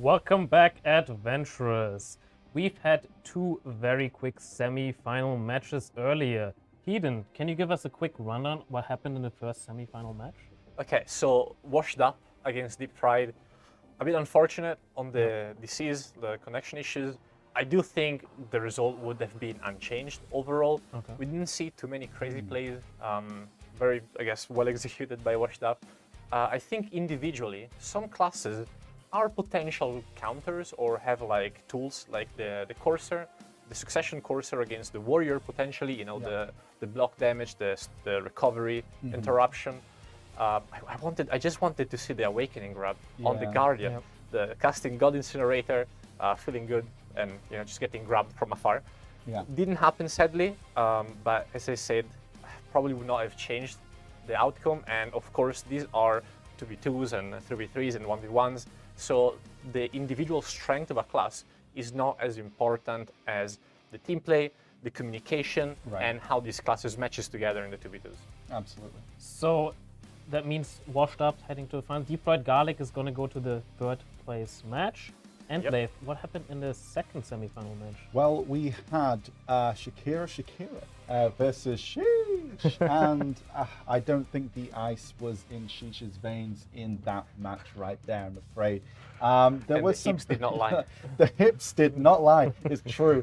Welcome back, adventurers. We've had two very quick semi-final matches earlier. Heedun, can you give us a quick rundown what happened in the first semi-final match? Okay, so washed up against Deep Pride. A bit unfortunate on the disease, the connection issues. I do think the result would have been unchanged overall. Okay. We didn't see too many crazy plays. Very, I guess, well executed by washed up. I think individually, some classes are potential counters or have like tools like the Courser, the Succession Courser against the Warrior potentially, you know, the block damage, the recovery, interruption. I just wanted to see the Awakening grab on the Guardian, the casting God Incinerator, feeling good and, you know, just getting grabbed from afar. Didn't happen sadly, but as I said, probably would not have changed the outcome. And of course, these are 2v2s and 3v3s and 1v1s. So the individual strength of a class is not as important as the team play, the communication, and how these classes matches together in the 2v2s. Absolutely. So that means washed up heading to the final. Deep Fried Garlic is going to go to the third place match. Endlaive, what happened in the second semi-final match? Well, we had Shakira versus Sheesh, and I don't think the ice was in Sheesh's veins in that match right there, I'm afraid. There was the hips did not lie. The hips did not lie, it's true.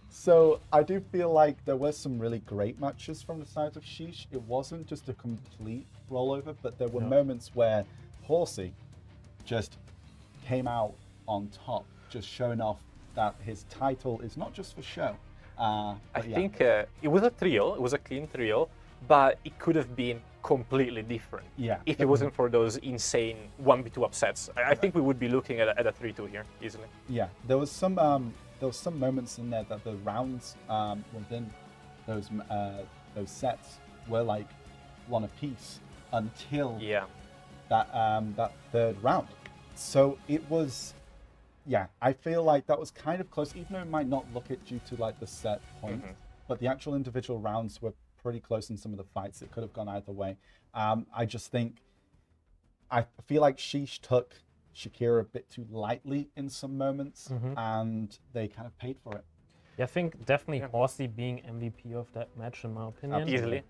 So I do feel like there were some really great matches from the side of Sheesh. It wasn't just a complete rollover, but there were moments where Horsey just came out on top, just showing off that his title is not just for show. I think it was a trio, it was a clean trio, but it could have been completely different. If it wasn't for those insane 1v2 upsets. I think we would be looking at a 3-2 here, easily. Yeah, there was some moments in there that the rounds within those sets were like one apiece until that third round. So it was, I feel like that was kind of close, even though it might not look it due to like the set point, but the actual individual rounds were pretty close in some of the fights. It could have gone either way. I just think, I feel like Sheesh took Shakira a bit too lightly in some moments, and they kind of paid for it. Yeah, I think definitely Horsey being MVP of that match, in my opinion. Easily.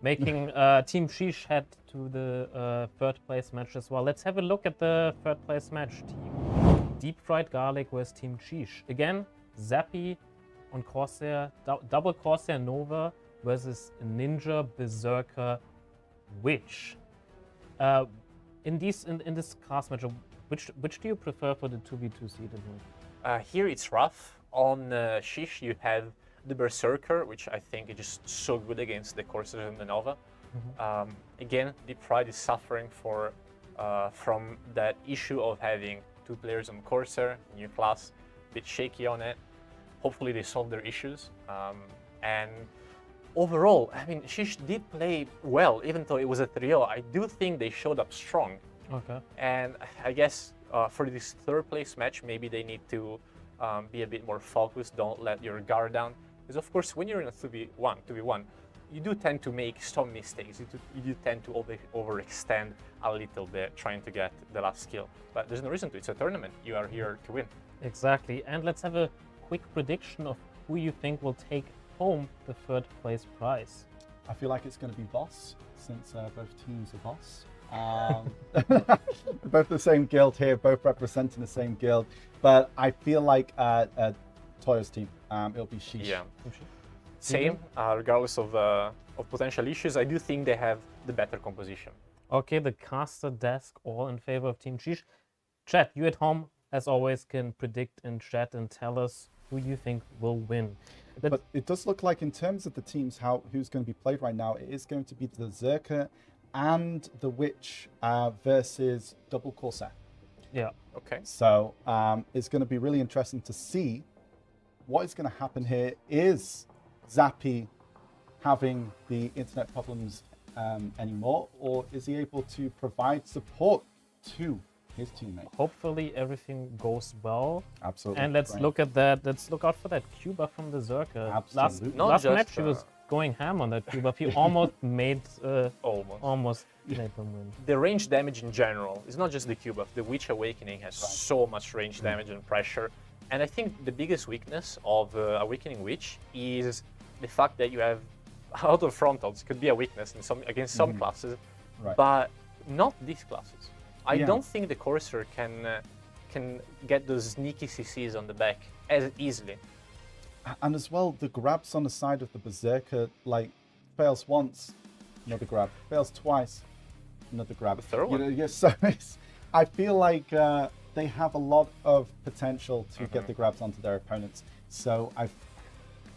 Making Team Sheesh head to the third place match as well. Let's have a look at the third place match. Team Deep Fried Garlic versus Team Sheesh. Again, Zappy on Corsair, double Corsair Nova versus Ninja Berserker Witch. In this class match, which do you prefer for the 2v2 seed? Here it's rough. On Sheesh, you have the Berserker, which I think is just so good against the Corsairs and the Nova. Again, Deep Pride is suffering from that issue of having two players on Corsair, new class, a bit shaky on it. Hopefully they solve their issues. And overall, I mean, Sheesh did play well, even though it was a trio. I do think they showed up strong. Okay. And I guess for this third place match, maybe they need to be a bit more focused, don't let your guard down. Because of course, when you're in a 2v1, you do tend to make some mistakes. You do tend to overextend a little bit trying to get the last kill. But there's no reason to, it's a tournament. You are here to win. Exactly, and let's have a quick prediction of who you think will take home the third place prize. I feel like it's going to be Voss, since both teams are Voss. Both the same guild here, both representing the same guild, but I feel like Toyo's team, it'll be Sheesh. Yeah, same. Regardless of potential issues, I do think they have the better composition. Okay, the caster desk all in favor of Team Sheesh. Chat, you at home, as always, can predict in chat and tell us who you think will win. But it does look like, in terms of the teams, who's going to be played right now, it is going to be the Berserker and the Witch versus double Corsair. Yeah. Okay. So it's going to be really interesting to see what is going to happen here. Is Zappy having the internet problems anymore, or is he able to provide support to his teammate? Hopefully everything goes well. Absolutely. And let's look at that. Let's look out for that Cuba from the Berserker. Absolutely. Last match he was going ham on that Q buff. He almost made Almost. made them win. The range damage in general is not just the Q buff. The Witch Awakening has so much range damage and pressure. And I think the biggest weakness of Awakening Witch is the fact that you have a lot of frontals. Could be a weakness in against some classes, but not these classes. I don't think the Courser can get those sneaky CCs on the back as easily. And as well, the grabs on the side of the Berserker, like, fails once, another grab. Fails twice, another grab. The third one. So I feel like they have a lot of potential to get the grabs onto their opponents. So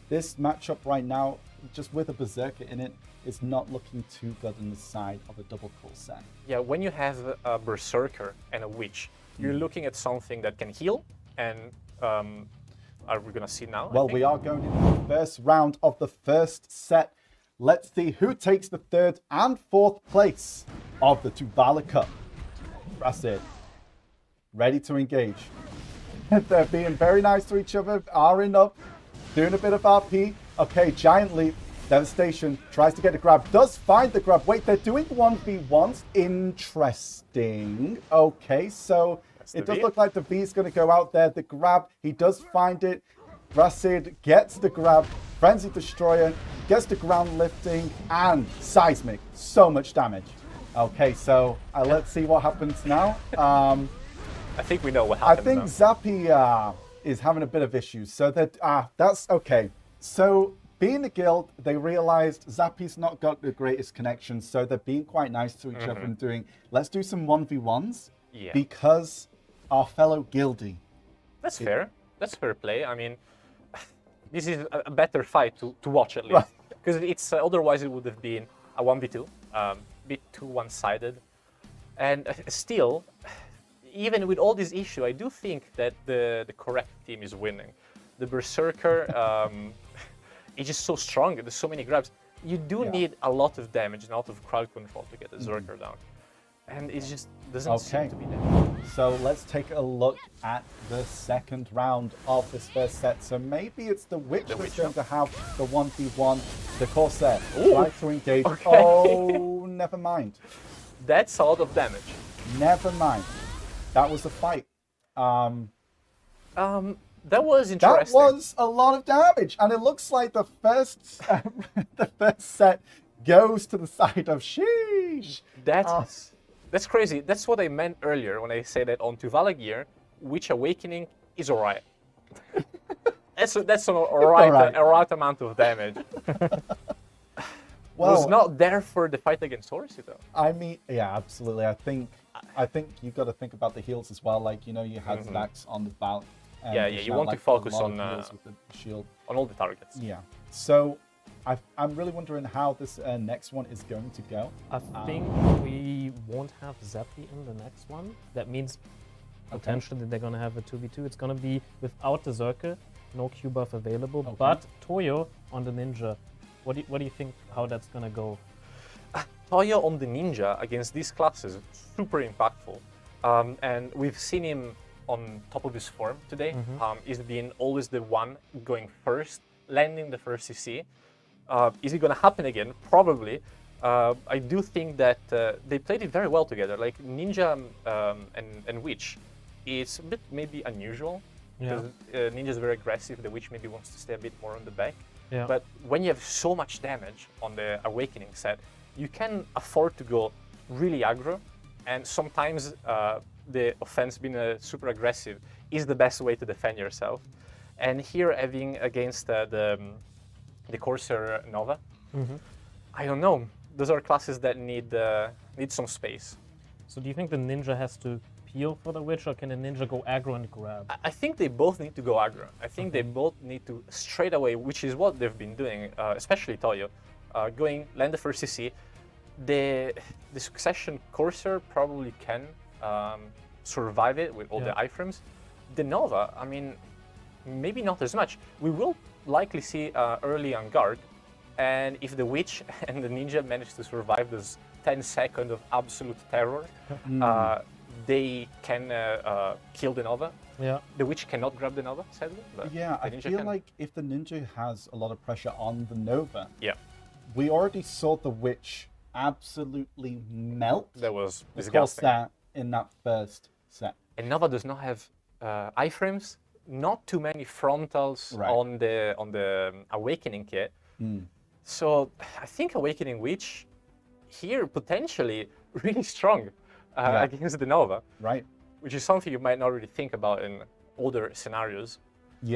this matchup right now, just with a Berserker in it, is not looking too good on the side of a double core set. Yeah, when you have a Berserker and a Witch, you're looking at something that can heal, and are we gonna see now? Well, we are going into the first round of the first set. Let's see who takes the third and fourth place of the Tuvala Cup. That's it. Ready to engage. They're being very nice to each other, R'ing up, doing a bit of RP. Okay, Giant Leap, Devastation, tries to get the grab, does find the grab. Wait, they're doing 1v1s? Interesting. Okay, so it does look like the V is going to go out there. The grab, he does find it. Bracid gets the grab. Frenzy Destroyer gets the ground lifting and Seismic. So much damage. Okay, so let's see what happens now. I think we know what happens. I think Zappy is having a bit of issues. So that's okay. So being a guild, they realized Zappy's not got the greatest connection. So they're being quite nice to each other and doing, let's do some 1v1s because our fellow guildie. That's fair. That's fair play. I mean, this is a better fight to watch at least. Because it's otherwise it would have been a 1v2, bit too one-sided. And still, even with all this issue, I do think that the correct team is winning. The Berserker is just so strong. There's so many grabs. You do need a lot of damage and a lot of crowd control to get the Berserker down. And it just doesn't seem to be there. So let's take a look at the second round of this first set. So maybe it's the Witch that's going to have the 1v1. The Corsair tries to engage. Okay. Oh, never mind. That's a lot of damage. Never mind. That was a fight. That was interesting. That was a lot of damage, and it looks like the first set goes to the side of sheesh. That's crazy. That's what I meant earlier when I said that on Tuvala gear, Witch Awakening is alright. that's an alright amount of damage. Well, was not there for the fight against Horsey though. I mean, yeah, absolutely. I think you got to think about the heals as well. Like, you know, you had stacks on the bout. Yeah, you want to focus on with the shield on all the targets. Yeah. So I'm really wondering how this next one is going to go. I think we won't have Zappy in the next one. That means potentially they're going to have a 2v2. It's going to be without the Zerker, no Q buff available, but Toyo on the Ninja. What do you think how that's going to go? Toyo on the Ninja against these classes, super impactful. And we've seen him on top of his form today. He's been always the one going first, landing the first CC. Is it going to happen again? Probably. I do think that they played it very well together. Like Ninja and Witch, it's a bit maybe unusual because Ninja's very aggressive. The Witch maybe wants to stay a bit more on the back. Yeah. But when you have so much damage on the Awakening set, you can afford to go really aggro, and sometimes the offense being super aggressive is the best way to defend yourself. And here having against the Corsair Nova, I don't know. Those are classes that need some space. So do you think the Ninja has to peel for the Witch, or can the Ninja go aggro and grab? I think they both need to go aggro. I think they both need to straight away, which is what they've been doing, especially Toyo, going land the first CC. The Succession Corsair probably can survive it with all the iframes. The Nova, I mean, maybe not as much. We will likely see early on guard, and if the Witch and the Ninja manage to survive those 10 seconds of absolute terror, they can kill the Nova. Yeah. The Witch cannot grab the Nova, kill the Nova. Yeah. The Witch cannot grab the Nova, sadly. But Yeah, the I Ninja feel can. like if the Ninja has a lot of pressure on the Nova, Yeah, we already saw the Witch absolutely melt that was the disgusting. Corsair in that first set. And Nova does not have iframes, not too many frontals Right. on the Awakening kit. So I think Awakening Witch here potentially really strong Yeah. against the Nova, Right. which is something you might not really think about in older scenarios.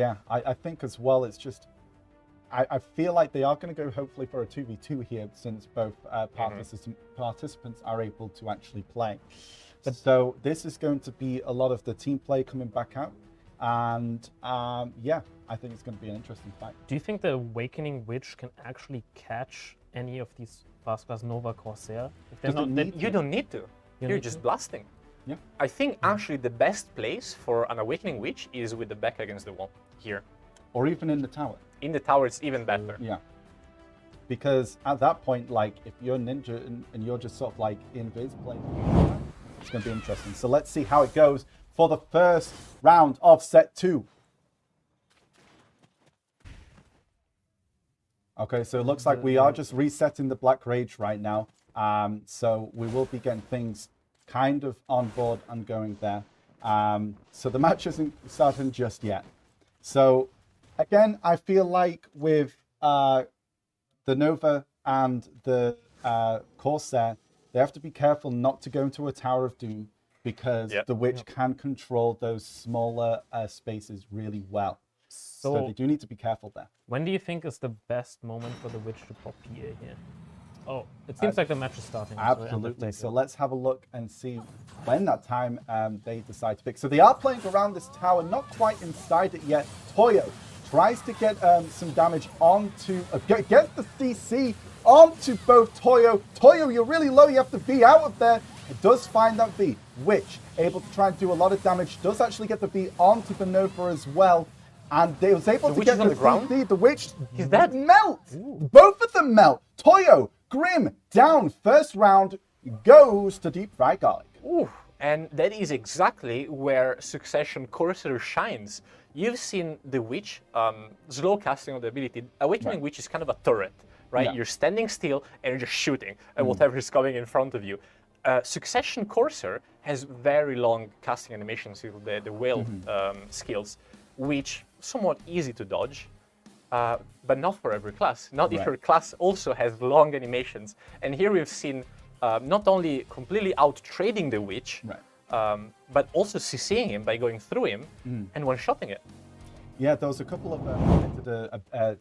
Yeah, I think as well, it's just, I feel like they are going to go hopefully for a 2v2 here since both participants are able to actually play. So this is going to be a lot of the team play coming back out. And yeah, I think it's going to be an interesting fight. Do you think the Awakening Witch can actually catch any of these fast class Nova Corsair? If they're Does it not, need You don't need to. You You're need just to? blasting. Yeah. I think actually the best place for an Awakening Witch is with the back against the wall here. Or even in the tower. In the tower, it's even better. Yeah. Because at that point, like, if you're Ninja and you're just sort of like invis playing, it's going to be interesting. So let's see how it goes for the first round of set 2. Okay, so it looks like we are just resetting the Black Rage right now. So we will be getting things kind of on board and going there. So the match isn't starting just yet. So again, I feel like with the Nova and the Corsair, they have to be careful not to go into a Tower of Doom because the Witch can control those smaller spaces really well. So they do need to be careful there. When do you think is the best moment for the Witch to pop PA here? Oh, it seems like the match is starting. Absolutely. So let's have a look and see when that time they decide to pick. So they are playing around this tower, not quite inside it yet. Toyo tries to get some damage onto, gets the CC onto both Toyo. Toyo, you're really low, you have to V out of there. It does find that V. Witch, able to try and do a lot of damage, does actually get the V onto the Nova as well. And they was able to Witch get is on the the ground? CC. The Witch He's dead. melts. Both of them melt. Toyo, Grim, down. First round goes to Deep Fried Garlic. Ooh, and that is exactly where Succession Courser shines. You've seen the Witch slow casting of the ability. Awakening Witch is kind of a turret, right? Yeah. You're standing still and you're just shooting at whatever is coming in front of you. Succession Courser has very long casting animations with the whale skills, which somewhat easy to dodge, but not for every class. Not if your class also has long animations. And here we've seen not only completely out-trading the Witch, but also CCing him by going through him and one-shotting it. Yeah, there was a couple of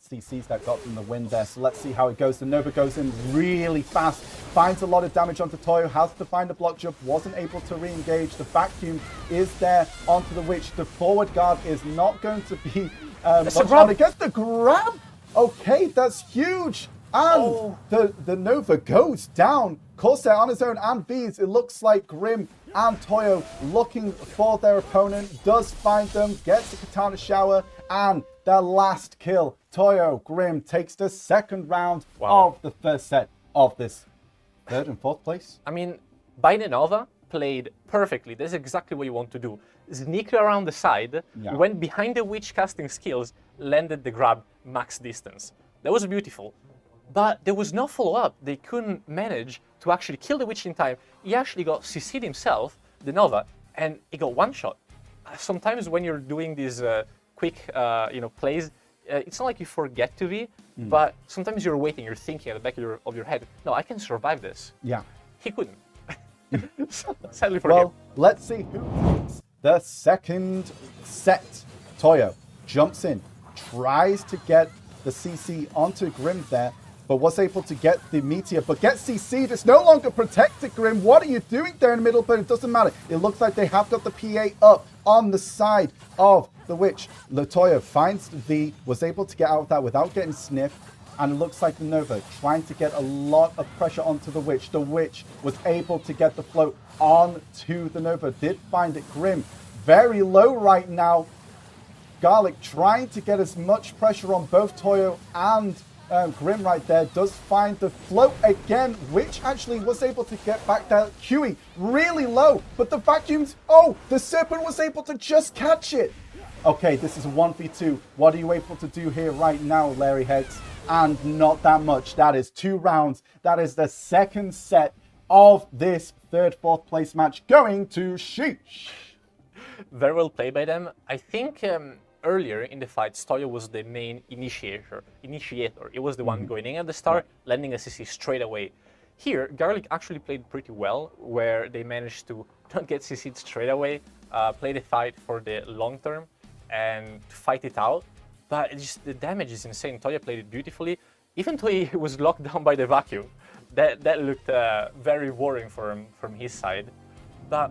CCs that got from the win there. So let's see how it goes. The Nova goes in really fast, finds a lot of damage onto Toyo, has to find a block jump, wasn't able to re-engage. The vacuum is there onto the Witch. The forward guard is not going to be much on. It gets the grab. Okay, that's huge. And the Nova goes down. Corsair on his own and V's. It looks like Grim and Toyo looking for their opponent. Does find them, gets a katana shower, and their last kill. Toyo, Grim takes the second round of the first set of this third and fourth place. I mean, Biden Nova played perfectly. That's exactly what you want to do. Sneak around the side, went behind the Witch casting skills, landed the grab max distance. That was beautiful. But there was no follow-up. They couldn't manage to actually kill the Witch in time. He actually got CC'd himself, the Nova, and he got one shot. Sometimes when you're doing these quick plays, it's not like you forget to be, but sometimes you're waiting, you're thinking at the back of your head, no, I can survive this. Yeah. He couldn't. Sadly for him. Well, let's see who takes the second set. Toyo jumps in, tries to get the CC onto Grim there, but was able to get the meteor, but gets CC'd. It's no longer protected, Grim. What are you doing there in the middle? But it doesn't matter. It looks like they have got the PA up on the side of the Witch. Latoya finds the V, was able to get out of that without getting sniffed, and it looks like the Nova trying to get a lot of pressure onto the Witch. The Witch was able to get the float onto the Nova, did find it. Grim very low right now. Garlic trying to get as much pressure on both Toyo and Grim right there does find the float again, which actually was able to get back down. Huey really low, but the vacuums, oh, the Serpent was able to just catch it. Okay, this is a 1v2. What are you able to do here right now, Larry Heads? And not that much. That is 2 rounds. That is the second set of this third, fourth place match going to Sheesh. Very well played by them. I think earlier in the fight, Toyo was the main initiator. It was the one going in at the start, landing a CC straight away. Here, Garlic actually played pretty well, where they managed to not get CC'd straight away, play the fight for the long term, and fight it out. But it's just, the damage is insane. Toya played it beautifully. Even though he was locked down by the vacuum, that looked very worrying for him from his side. But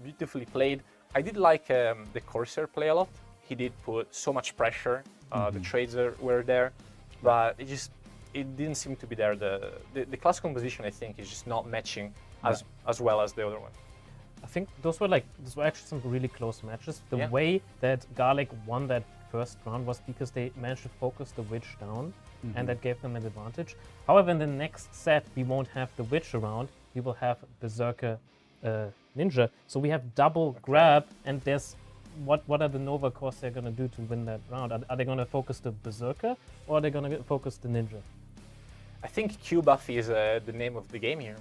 beautifully played. I did like the Corsair play a lot. He did put so much pressure. The trades were there, but it didn't seem to be there. The class composition, I think, is just not matching as well as the other one. I think those were actually some really close matches. The way that Garlic won that first round was because they managed to focus the Witch down, and that gave them an advantage. However, in the next set, we won't have the Witch around. We will have Berserker Ninja. So we have double grab, and there's what are the Nova Corsair going to do to win that round? Are they going to focus the Berserker, or are they going to focus the Ninja? I think Q buff is the name of the game here.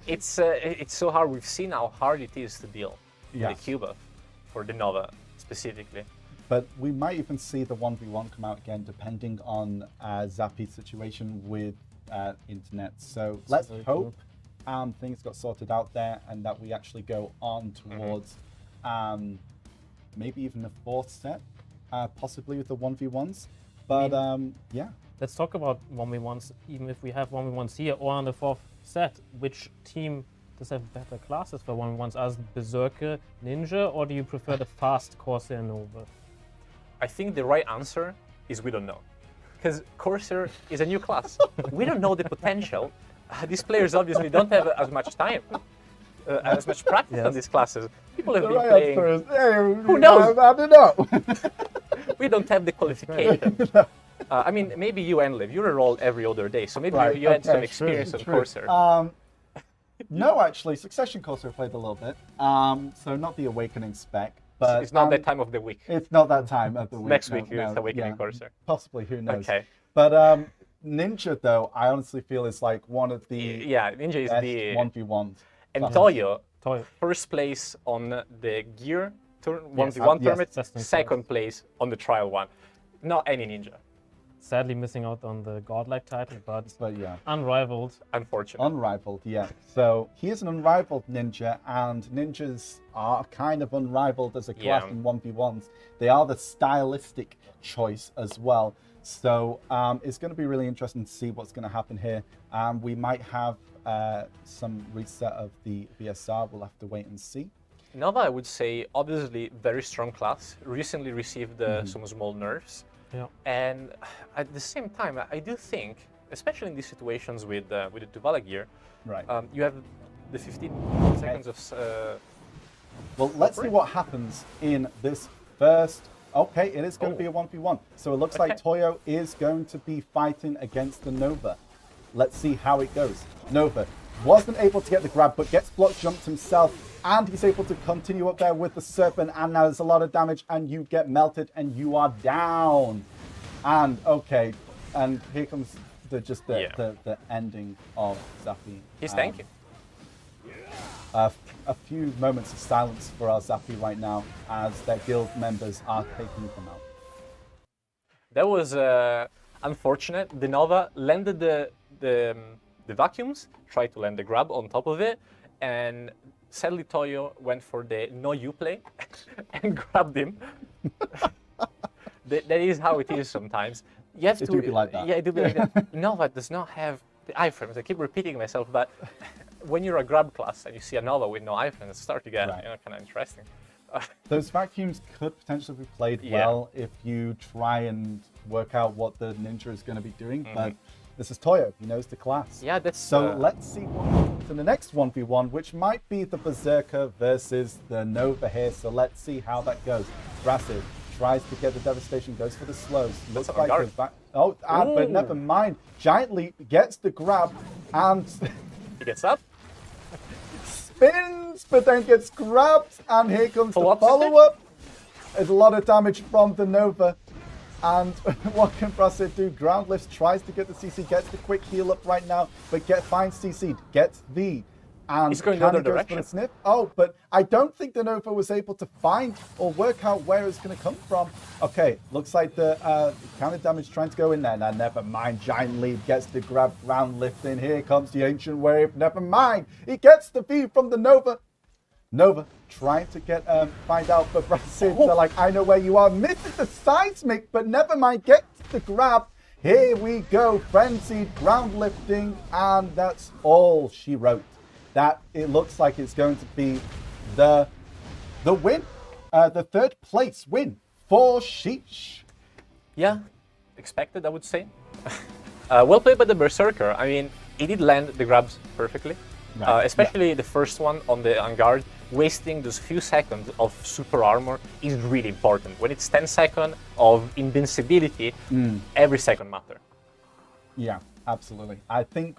It's so hard. We've seen how hard it is to deal with the Q buff for the Nova specifically. But we might even see the 1v1 come out again, depending on Zappy's situation with internet. So let's hope things got sorted out there, and that we actually go on towards maybe even a fourth set, possibly with the 1v1s. But yeah. Let's talk about 1v1s. Even if we have 1v1s here or on the fourth set, which team does have better classes for 1v1s? As Berserker Ninja, or do you prefer the fast Corsair Nova? I think the right answer is we don't know. Because Corsair is a new class. We don't know the potential. These players obviously don't have as much time, as much practice on these classes. People have been playing. Who knows? I don't know. We don't have the qualification. I mean, maybe you, Endlaive, you roll every other day, so maybe you had some experience on Corsair. No, actually, Succession Corsair played a little bit. So not the Awakening spec. But it's not that time of the week. It's not that time of the week. Next week it's Awakening Corsair. Possibly, who knows? Okay. But Ninja, though, I honestly feel is like one of the Ninja is the 1v1s. And Toyo, first place on the gear 1v1 tournament, second place on the trial one. Not any Ninja. Sadly missing out on the godlike title, but yeah, unrivaled. Unfortunately. Unrivaled, yeah. So he is an unrivaled ninja, and ninjas are kind of unrivaled as a class in 1v1s. They are the stylistic choice as well. So it's going to be really interesting to see what's going to happen here. We might have some reset of the VSR. We'll have to wait and see. Nova, I would say, obviously very strong class. Recently received some small nerfs. Yeah. And at the same time, I do think, especially in these situations with the Tuvala gear, you have the 15 seconds of... well, let's see what happens in this first... Okay, it is going to be a 1v1. So it looks like Toyo is going to be fighting against the Nova. Let's see how it goes. Nova wasn't able to get the grab, but gets block jumped himself, and he's able to continue up there with the Serpent, and now there's a lot of damage, and you get melted, and you are down. And okay, and here comes the ending of Zappy. He's thanking. A few moments of silence for our Zappy right now, as their guild members are taking them out. That was unfortunate. The Nova landed the vacuums, tried to land the grab on top of it, and sadly Toyo went for the no you play and grabbed him. That is how it is sometimes. You have to do be like that. Yeah, it do be like that. Nova does not have the iframes. I keep repeating myself, but when you're a grab class and you see a Nova with no iframes, it starts to get kind of interesting. Those vacuums could potentially be played well if you try and work out what the ninja is going to be doing, but this is Toyo. He knows the class. Yeah, that's... So let's see what happens in the next 1v1, which might be the Berserker versus the Nova here. So let's see how that goes. Brassive tries to get the devastation, goes for the slows. Looks an like guard. the back. Oh, but Ooh. never mind. Giant Leap gets the grab and He gets up. spins, but then gets grabbed. And here comes the Follow-up follow-up. It's a lot of damage from the Nova. And what can Brassett do? Ground lifts, tries to get the CC, gets the quick heal up right now, but finds CC, gets V. And He's going the other goes direction. For the sniff. Oh, but I don't think the Nova was able to find or work out where it's going to come from. Okay, looks like the counter damage trying to go in there. Now, never mind. Giant Leap gets the grab, ground lift in. Here comes the Ancient Wave. Never mind. He gets the V from the Nova. Nova trying to find out, but Brassett, they're like, I know where you are. Misses the seismic, but never mind. Gets the grab. Here we go. Frenzied ground lifting, and that's all she wrote. That it looks like it's going to be the win, the third place win for Sheesh. Yeah, expected, I would say. Well played by the Berserker. I mean, he did land the grabs perfectly, Right, especially the first one on the Vanguard. Wasting those few seconds of super armor is really important. When it's 10 seconds of invincibility, every second matters. Yeah, absolutely. I think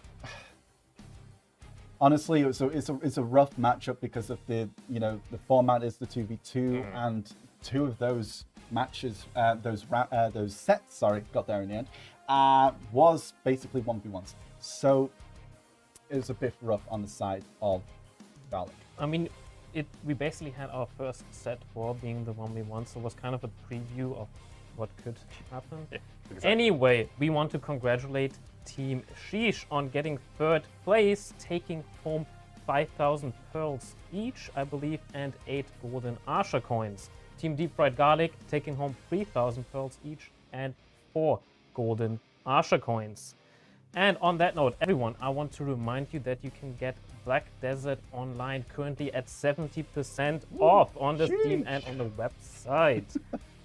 honestly, it's a rough matchup because of the format is the 2v2 and two of those matches, those sets, got there in the end, was basically 1v1s. So it was a bit rough on the side of Garlic. I mean, we basically had our first set 4 being the 1v1, so it was kind of a preview of what could happen. Yeah, exactly. Anyway, we want to congratulate Team Sheesh on getting third place, taking home 5,000 pearls each, I believe, and 8 golden Asha coins. Team Deep Fried Garlic taking home 3,000 pearls each and 4 golden Asha coins. And on that note, everyone, I want to remind you that you can get Black Desert Online currently at 70% off on the Steam and on the website.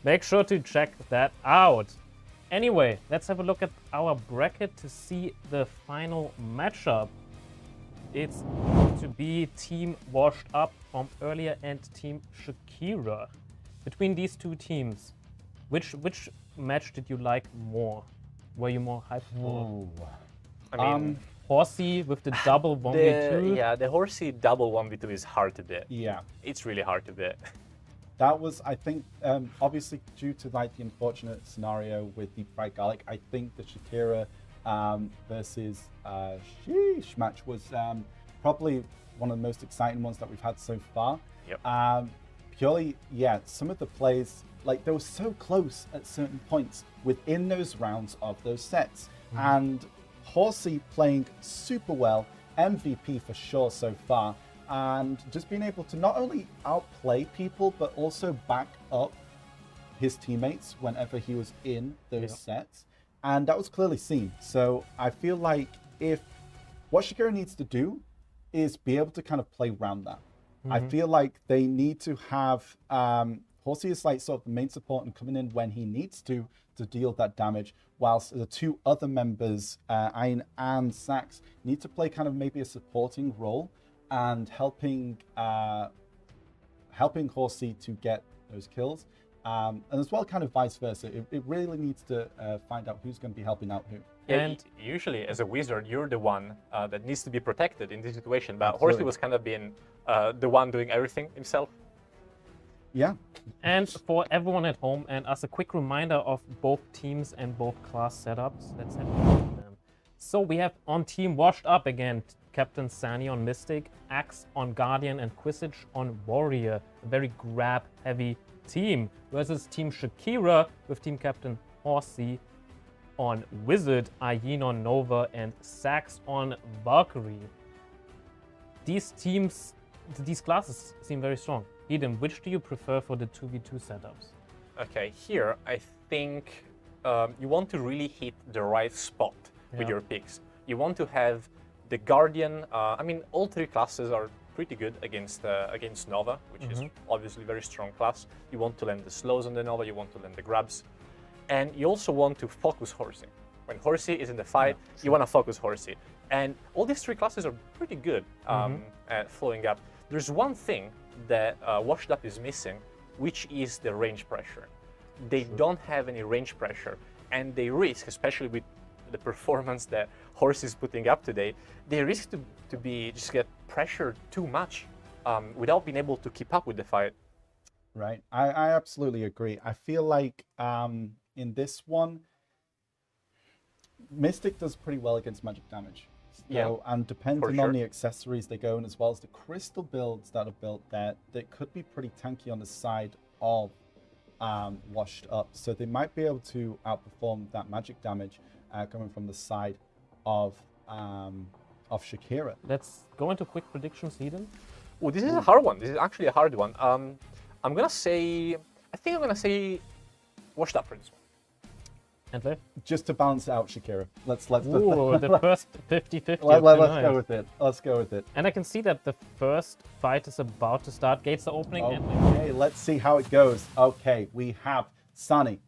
Make sure to check that out. Anyway, let's have a look at our bracket to see the final matchup. It's going to be Team Washed Up from earlier and Team Shakira. Between these two teams, which match did you like more? Were you more hyped for? I mean, Horsey with the double 1v2. the Horsey double 1v2 is hard to beat. Yeah. It's really hard to beat. That was, I think, obviously due to the unfortunate scenario with Deep Fried Garlic. I think the Shakira versus Sheesh match was probably one of the most exciting ones that we've had so far. Yep. Purely, some of the plays, like they were so close at certain points within those rounds of those sets, and Horsey playing super well, MVP for sure so far. And just being able to not only outplay people, but also back up his teammates whenever he was in those sets. And that was clearly seen. So I feel like what Shakira needs to do is be able to kind of play around that. I feel like they need to have Horsey is like sort of the main support and coming in when he needs to deal that damage, whilst the two other members, Ayn and Sax, need to play kind of maybe a supporting role and helping Horsey to get those kills, and as well kind of vice versa. It really needs to find out who's going to be helping out who. And usually as a wizard, you're the one that needs to be protected in this situation, but Absolutely. Horsey was kind of being the one doing everything himself. Yeah. And for everyone at home, and as a quick reminder of both teams and both class setups, let's have a look at them. So we have on Team Washed Up again, Captain Sani on Mystic, Axe on Guardian, and Quisich on Warrior. A very grab-heavy team. Versus Team Shakira with Team Captain Horsey on Wizard, Ayin on Nova, and Sax on Valkyrie. These classes seem very strong. Heedun, which do you prefer for the 2v2 setups? Okay, here I think you want to really hit the right spot with your picks. You want to have the Guardian. I mean, all three classes are pretty good against Nova, which is obviously a very strong class. You want to land the slows on the Nova, you want to land the grabs, and you also want to focus Horsey. When Horsey is in the fight, you want to focus Horsey. And all these three classes are pretty good at following up. There's one thing that Washed Up is missing, which is the range pressure. they don't have any range pressure, and they risk, especially with the performance that Horse is putting up today, they risk to just get pressured too much without being able to keep up with the fight. Right, I absolutely agree. I feel like in this one, Mystic does pretty well against magic damage. So, Yeah, and depending for on sure. the accessories they go in, as well as the crystal builds that are built there, that could be pretty tanky on the side of Washed Up. So they might be able to outperform that magic damage coming from the side of Shakira. Let's go into quick predictions, Heedun. Oh, this is a hard one. This is actually a hard one. I'm gonna say, I think I'm gonna say Washed Up for this one. Endlaive? Just to balance out Shakira. Let's Ooh, the first 50-50 let's of go tonight. with it. Let's go with it. And I can see that the first fight is about to start. Gates are opening. And Okay, let's see how it goes. Okay, we have Sunny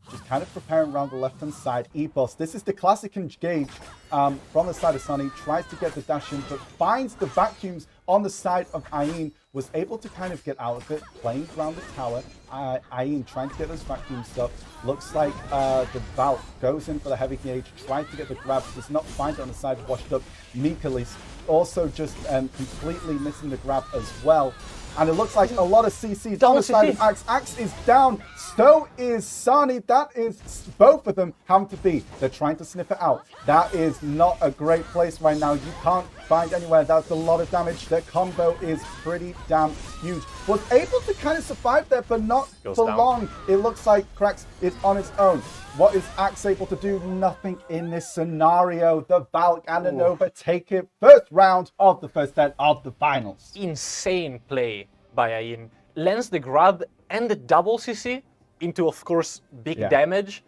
just kind of preparing around the left-hand side. E-Boss, this is the classic engage from the side of Sunny. Tries to get the dash in, but finds the vacuums on the side of Ayin. Was able to kind of get out of it, playing around the tower. Ayin trying to get those vacuums up. Looks like the Valk goes in for the heavy gauge, tries to get the grab, does not find it on the side, Washed Up. Mikalis also just completely missing the grab as well. And it looks like a lot of CCs on the side of Axe. Axe is down, so is Sani. That is both of them having to be. They're trying to sniff it out. That is not a great place right now. You can't find anywhere. That's a lot of damage. Their combo is pretty damn huge. Was able to kind of survive there, but not for long. It looks like Krax is on its own. What is Axe able to do? Nothing in this scenario. The Valk and the Nova take it. First round of the first set of the finals. Insane play by Ayin. Lands the grab and the double CC into, of course, big damage.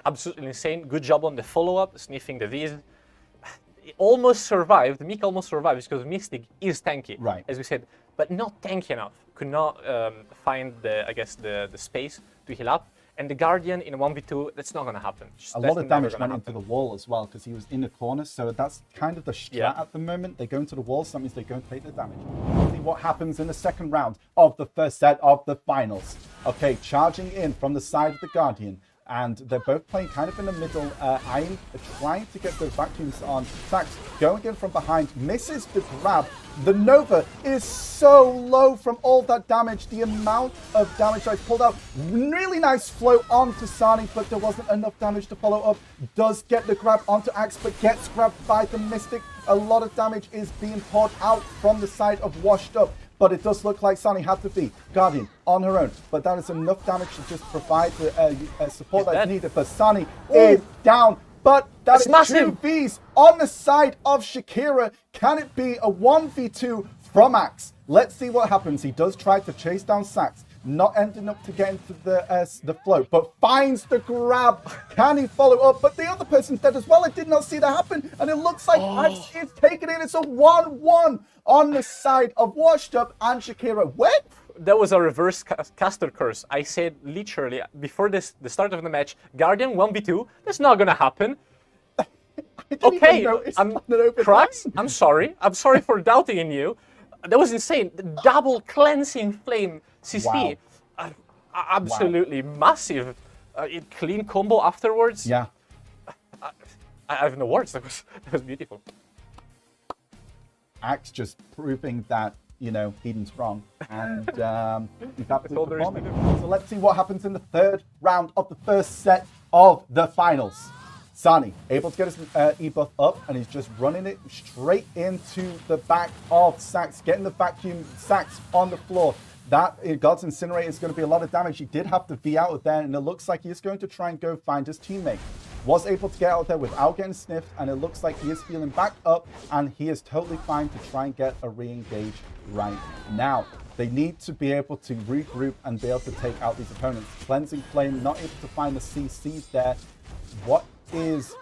Absolutely insane. Good job on the follow-up, sniffing the V's. Almost survived. Meek almost survived because Mystic is tanky, right, as we said, but not tanky enough. Could not find the space to heal up. And the Guardian in a 1v2, that's not going to happen. A lot of damage went into the wall as well because he was in the corner. So that's kind of the strat at the moment. They go into the wall, so that means they go and take the damage. See what happens in the second round of the first set of the finals. Okay, charging in from the side of the Guardian. And they're both playing kind of in the middle. Ayin trying to get those vacuums on. Sax going in from behind, misses the grab. The Nova is so low from all that damage. The amount of damage that's pulled out. Really nice flow onto Sani, but there wasn't enough damage to follow up. Does get the grab onto Axe, but gets grabbed by the Mystic. A lot of damage is being poured out from the side of Washed Up. But it does look like Sani had to be Guardian on her own. But that is enough damage to just provide the support that's needed. But Sani is down. But that is massive. 2 Vs on the side of Shakira. Can it be a 1v2 from Axe? Let's see what happens. He does try to chase down Sax. Not ending up to get into the float, but finds the grab. Can he follow up? But the other person's dead as well. I did not see that happen. And it looks like Axe is taking it. It's a 1-1 on the side of Washed Up and Shakira. What? That was a reverse caster curse. I said literally before the start of the match, Guardian 1v2, that's not gonna happen. Okay, Krax, I'm sorry. I'm sorry for doubting in you. That was insane. The double cleansing flame CC. Wow. Absolutely massive. Clean combo afterwards. Yeah. I have no words. That was beautiful. Axe just proving that, you know, Heedun's wrong. And he's absolutely performing. So let's see what happens in the third round of the first set of the finals. Sani able to get his E-buff up, and he's just running it straight into the back of Sax, getting the vacuum Sax on the floor. That God's Incinerate is going to be a lot of damage. He did have to V out of there, and it looks like he's going to try and go find his teammate. Was able to get out there without getting sniffed, and it looks like he is feeling back up, and he is totally fine to try and get a re-engage right now. They need to be able to regroup and be able to take out these opponents. Cleansing Flame, not able to find the CCs there. What is...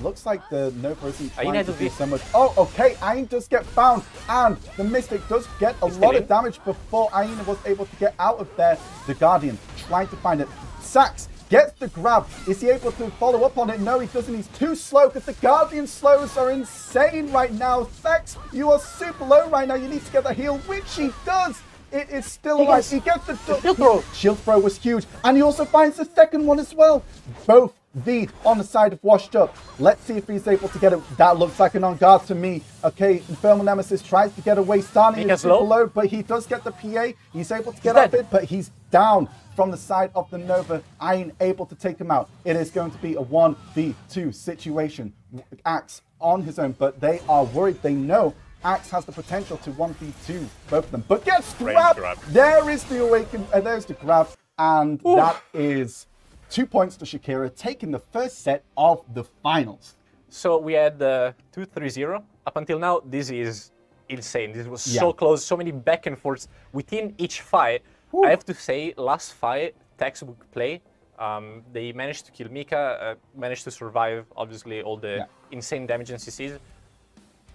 looks like the Nova isn't trying to do so much. Oh, okay, Ayin does get found, and the Mystic does get a lot of damage before Ayin was able to get out of there. The Guardian trying to find it. Sax gets the grab. Is he able to follow up on it? No, he doesn't. He's too slow because the Guardian slows are insane right now. Sax, you are super low right now. You need to get the heal, which he does. it is still alive. He gets the shield throw. Shield throw was huge. And he also finds the second one as well. Both V on the side of Washed Up. Let's see if he's able to get it. That looks like an on guard to me. Okay, Infernal Nemesis tries to get away, starting in super low, but he does get the PA. He's able to get up it, but he's down from the side of the Nova. Iron able to take him out. It is going to be a 1v2 situation. Axe on his own, but they are worried. They know Axe has the potential to 1v2 both of them, but gets grabbed. There is the awaken. There's the grab, and that is 2 points to Shakira, taking the first set of the finals. So we had 2-3-0. Up until now, this is insane. This was so close, so many back and forths within each fight. I have to say, last fight, textbook play. They managed to kill Mika, managed to survive, obviously, all the insane damage and CCs.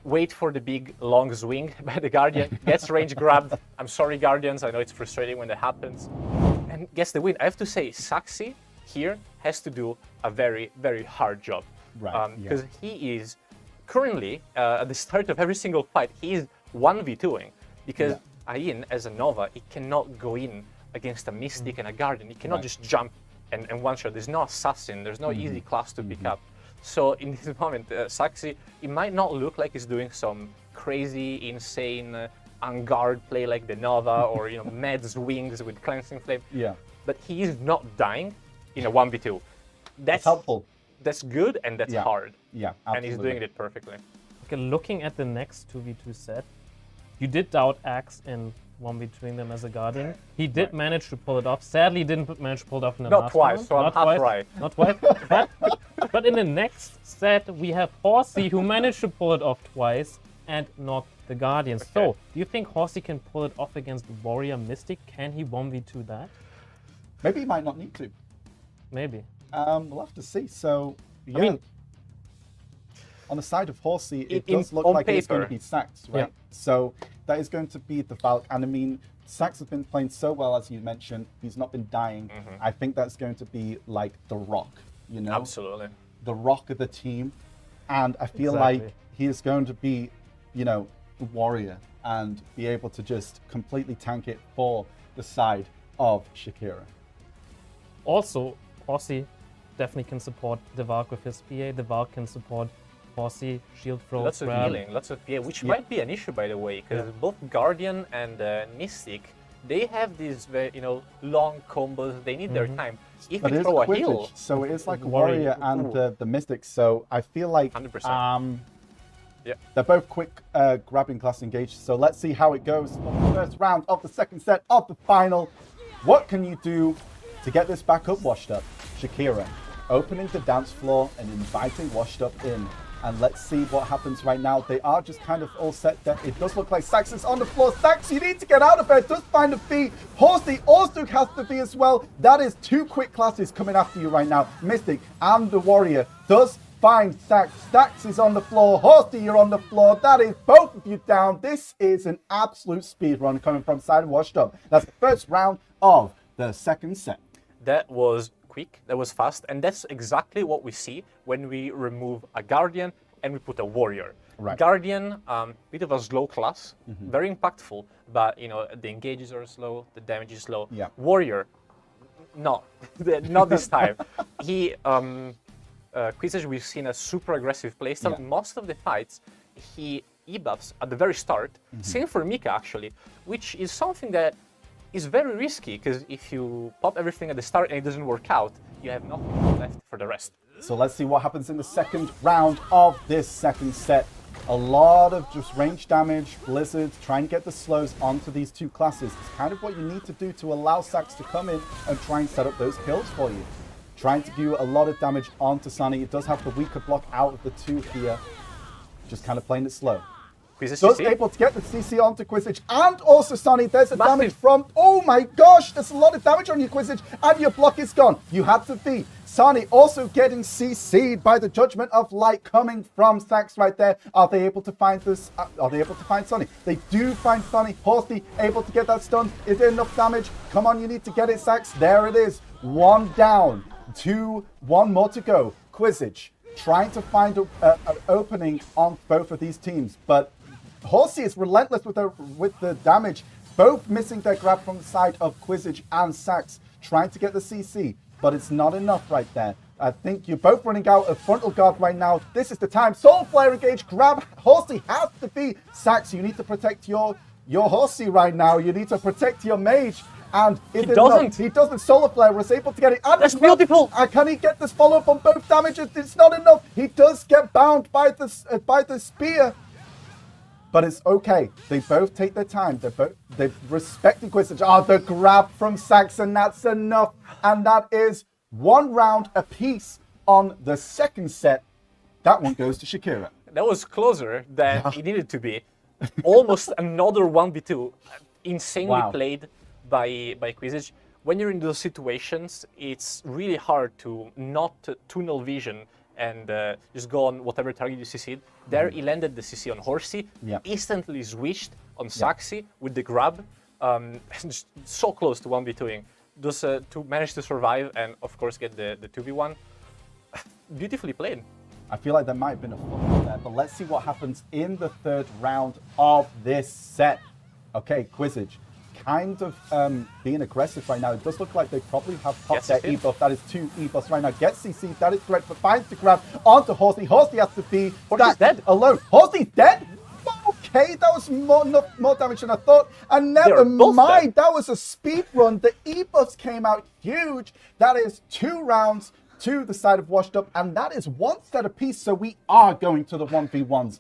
Wait for the big long swing by the Guardian, gets range grabbed. I'm sorry, Guardians, I know it's frustrating when that happens. And gets the win. I have to say, Saxi here has to do a very, very hard job. Right. Because he is currently, at the start of every single fight, he is 1v2ing. Because Ayin, as a Nova, he cannot go in against a Mystic and a Guardian. He cannot just jump and one-shot. There's no Assassin, there's no easy class to pick up. So in this moment, Saxi, it might not look like he's doing some crazy, insane, on-guard play like the Nova or Med's wings with Cleansing Flame. Yeah. But he is not dying in a 1v2. That's helpful. That's good and that's hard. Yeah, absolutely. And he's doing it perfectly. Okay, looking at the next 2v2 set, you did doubt Axe in 1v2ing them as a Guardian. He did manage to pull it off. Sadly, didn't manage to pull it off in the last twice, round. so I'm half right. Not twice. But in the next set, we have Horsey, who managed to pull it off twice and knock the Guardians. Okay. So, do you think Horsey can pull it off against Warrior Mystic? Can he 1v2 that? Maybe he might not need to. Maybe. We'll have to see. So, yeah. I mean, on the side of Horsey, it does look like it's going to be Sax, right? Yeah. So that is going to be the Valk. And I mean, Sax has been playing so well, as you mentioned. He's not been dying. I think that's going to be like the Rock, Absolutely. The Rock of the team. And I feel like he is going to be, the warrior and be able to just completely tank it for the side of Shakira. Also, Horsey definitely can support the Valk with his PA. The Valk can support Horsey, shield throw, Lots of healing, lots of PA, which might be an issue, by the way, because both Guardian and Mystic, they have these very, long combos. They need their time. If But you it is throw a a heal, Quidditch, so it is like a warrior and the Mystic. So I feel like 100%. they're both quick grabbing class engaged. So let's see how it goes for the first round of the second set of the final. What can you do to get this back up, Washed Up? Shakira opening the dance floor and inviting Washed Up in. And let's see what happens right now. They are just kind of all set there. It does look like Sax is on the floor. Sax, you need to get out of there. Does find a V. Horsey also has the V as well. That is two quick classes coming after you right now. Mystic and the Warrior does find Sax. Sax is on the floor. Horsey, you're on the floor. That is both of you down. This is an absolute speed run coming from side of Washed Up. That's the first round of the second set. that was quick, that was fast, and that's exactly what we see when we remove a Guardian and we put a Warrior. Right. Guardian, bit of a slow class, very impactful, but the engages are slow, the damage is slow. Yeah. Warrior, no, not this time. He, Quizage, we've seen a super aggressive playstyle. Yeah. Most of the fights, he e-buffs at the very start. Same for Mika, actually, which is something that is very risky, because if you pop everything at the start and it doesn't work out, you have nothing left for the rest. So let's see what happens in the second round of this second set. A lot of just range damage, blizzards, try and get the slows onto these two classes. It's kind of what you need to do to allow Sax to come in and try and set up those kills for you. Trying to do a lot of damage onto Sunny. It does have the weaker block out of the two here. Just kind of playing it slow. Quizage, Does able to get the CC onto Quizage, and also Sunny, there's a damage from, oh my gosh, there's a lot of damage on your Quizage, and your block is gone. You had to be. Sunny also getting CC'd by the Judgment of Light coming from Sax right there. Are they able to find this? Are they able to find Sunny? They do find Sunny. Horsey able to get that stun. Is there enough damage? Come on, you need to get it, Sax. There it is. One down. One more to go. Quizage trying to find an opening on both of these teams, but Horsey is relentless with the damage. both missing their grab from the side of Quizage and Sax, trying to get the CC, but it's not enough right there. I think you're both running out of frontal guard right now. This is the time. Soul Flare engage, grab. Horsey has to be. Sax, you need to protect your Horsey right now. You need to protect your mage. And he doesn't. He doesn't. Solar Flare was able to get it. And that's beautiful. Can he get this follow-up on both damages? It's not enough. He does get bound by the spear. But it's okay. They both take their time. They're respecting Quizage. Oh, the grab from Sax, and that's enough. And that is 1 round apiece on the second set. That one goes to Shakira. That was closer than it needed to be. Almost another 1v2. Insanely played by Quizage. When you're in those situations, it's really hard to not tunnel vision and just go on whatever target you CC'd. There he landed the CC on Horsey, instantly switched on Saxy with the grab, and just so close to 1v2ing. Just to manage to survive and of course get the 2v1. Beautifully played. I feel like there might have been a fumble there, but let's see what happens in the third round of this set. Okay, Quizage, kind of being aggressive right now. It does look like they probably have popped their E-buff. That is 2 E-buffs right now. Gets CC, that is correct, but finds the grab onto Horsey. Horsey has to be dead alone. Horsey's dead? Okay, that was more damage than I thought. And never mind, that was a speed run. The E-buffs came out huge. That is 2 rounds to the side of Washed Up, and that is 1 set apiece, so we are going to the 1v1s.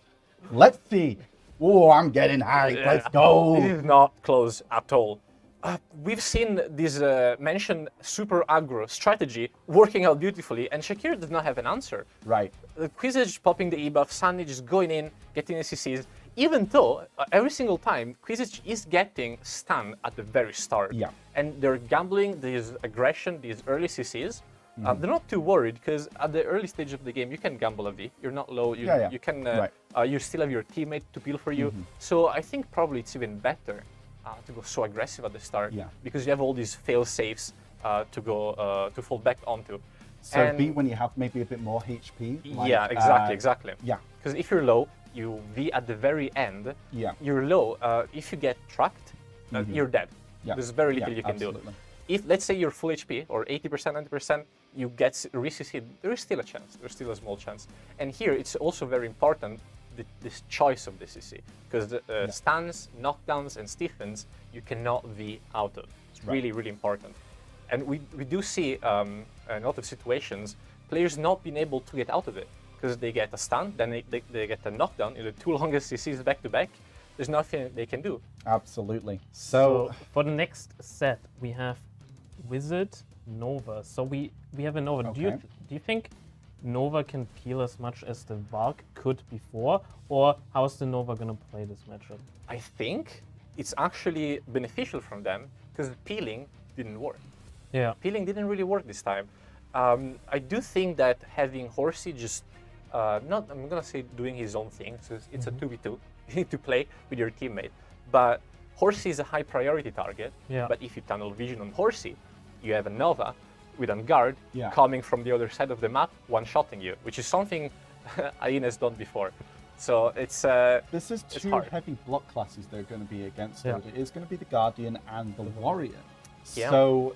Let's see. Oh, I'm getting hyped. Let's go. This is not close at all. We've seen this mentioned super aggro strategy working out beautifully, and Shakira does not have an answer. Right. Quizage popping the E-buff, Sunny just going in, getting the CCs, even though every single time Quizage is getting stunned at the very start. Yeah. And they're gambling this aggression, these early CCs. They're not too worried because at the early stage of the game you can gamble a V. You're not low. You can. You still have your teammate to peel for you. So I think probably it's even better to go so aggressive at the start because you have all these fail safes to go to fall back onto. So and B when you have maybe a bit more HP. Like, exactly. Yeah. Because if you're low, you V at the very end. Yeah. You're low. If you get tracked, you're dead. Yeah. There's very little you can do. If, let's say, you're full HP, or 80%, 90%, you get re-CC'd, there is still a chance. There's still a small chance. And here, it's also very important, this choice of the CC. Because stuns, knockdowns, and stiffens, you cannot V out of. It's really, really important. And we do see, in a lot of situations, players not being able to get out of it. Because they get a stun, then they get a knockdown, the 2 longest CCs back-to-back. There's nothing they can do. Absolutely. So for the next set, we have Wizard, Nova. So we have a Nova. Okay. Do you think Nova can peel as much as the Valk could before? Or how is the Nova going to play this matchup? I think it's actually beneficial from them because peeling didn't work. Yeah. Peeling didn't really work this time. I do think that having Horsey just, I'm going to say doing his own thing, so it's a 2v2. You need to play with your teammate. But Horsey is a high priority target. Yeah. But if you tunnel vision on Horsey, you have a Nova with on guard coming from the other side of the map, one-shotting you, which is something Aine has done before. So it's this is 2 hard. heavy block classes they're going to be against. It is going to be the Guardian and the Warrior. Yeah. So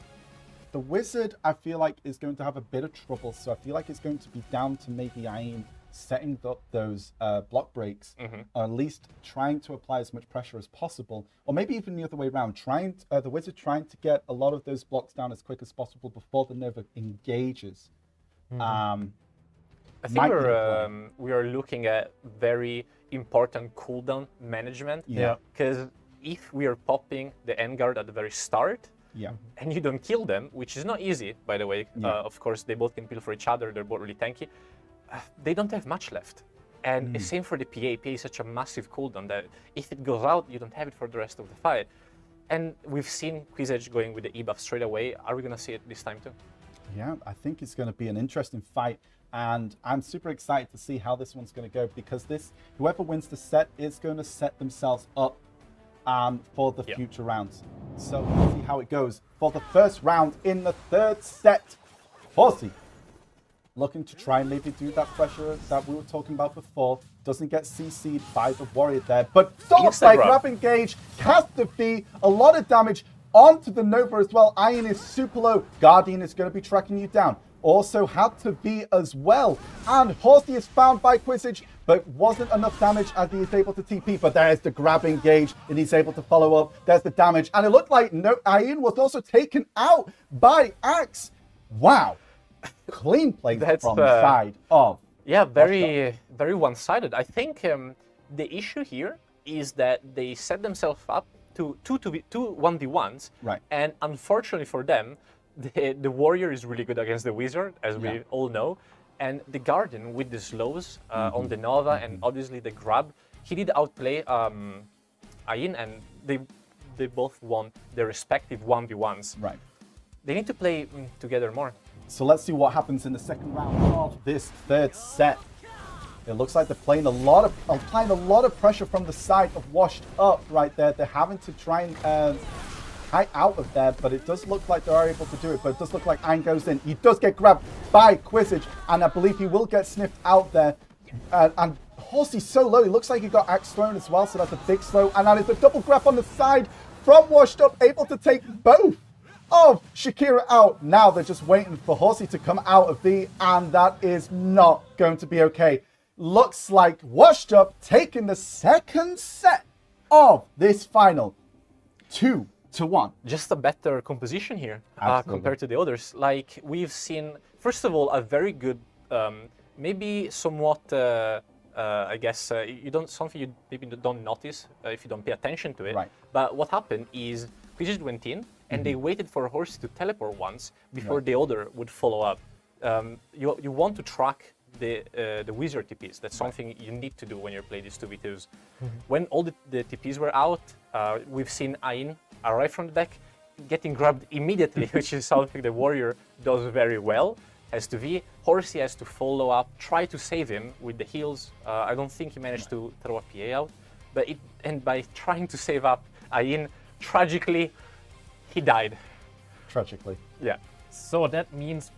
the Wizard, I feel like, is going to have a bit of trouble. So I feel like it's going to be down to maybe Aine setting up those block breaks, or at least trying to apply as much pressure as possible, or maybe even the other way around, the Wizard trying to get a lot of those blocks down as quick as possible before the Nova engages. I think we are looking at very important cooldown management. Yeah. Because if we are popping the end guard at the very start, and you don't kill them, which is not easy, by the way. Of course, they both can peel for each other. They're both really tanky. They don't have much left. And same for the PA. PA is such a massive cooldown that if it goes out, you don't have it for the rest of the fight. And we've seen Quizage going with the E-buff straight away. Are we going to see it this time too? Yeah, I think it's going to be an interesting fight. And I'm super excited to see how this one's going to go, because whoever wins the set is going to set themselves up for the future rounds. So let's see how it goes. For the first round in the third set, Horsey looking to try and maybe do that pressure that we were talking about before. Doesn't get CC'd by the warrior there, but stopped Insta by grab. grab engage, cast the V, a lot of damage onto the Nova as well. Iron is super low. Guardian is going to be tracking you down. Also had to be as well. And Horsey is found by Quizage, but wasn't enough damage as he is able to TP. But there's the grab engage, and he's able to follow up. There's the damage. And it looked like Iron was also taken out by Axe. Wow. Clean play from the side of... Yeah, very one-sided. I think the issue here is that they set themselves up to two 1v1s. Right. And unfortunately for them, the warrior is really good against the wizard, as we all know. And the Guardian with the slows on the Nova and obviously the grab, he did outplay Ayin, and they both won their respective 1v1s. Right. They need to play together more. So let's see what happens in the second round of this third set. It looks like they're applying a lot of pressure from the side of Washed Up right there. They're having to try and kite out of there, but it does look like they are able to do it. But it does look like Ayn goes in. He does get grabbed by Quizage, and I believe he will get sniffed out there. And Horsey's so low, he looks like he got axe thrown as well, so that's a big slow. And that is a double grab on the side from Washed Up, able to take both of Shakira out. Now they're just waiting for Horsey to come out of V, and that is not going to be okay. Looks like Washed Up taking the second set of this final 2-1. Just a better composition here compared to the others. Like, we've seen, first of all, a very good, maybe somewhat, I guess, something you maybe don't notice if you don't pay attention to it. Right. But what happened is Quizage went in, and they waited for Horsey to teleport once before the other would follow up. You want to track the wizard TPs. That's something you need to do when you play these 2v2s. When all the TPs were out, we've seen Ayn arrive from the deck, getting grabbed immediately, which is something the warrior does very well. Has to V. Horsey has to follow up, try to save him with the heals. I don't think he managed to throw a PA out, but by trying to save up Ayn, tragically, he died. Tragically. Yeah. So that means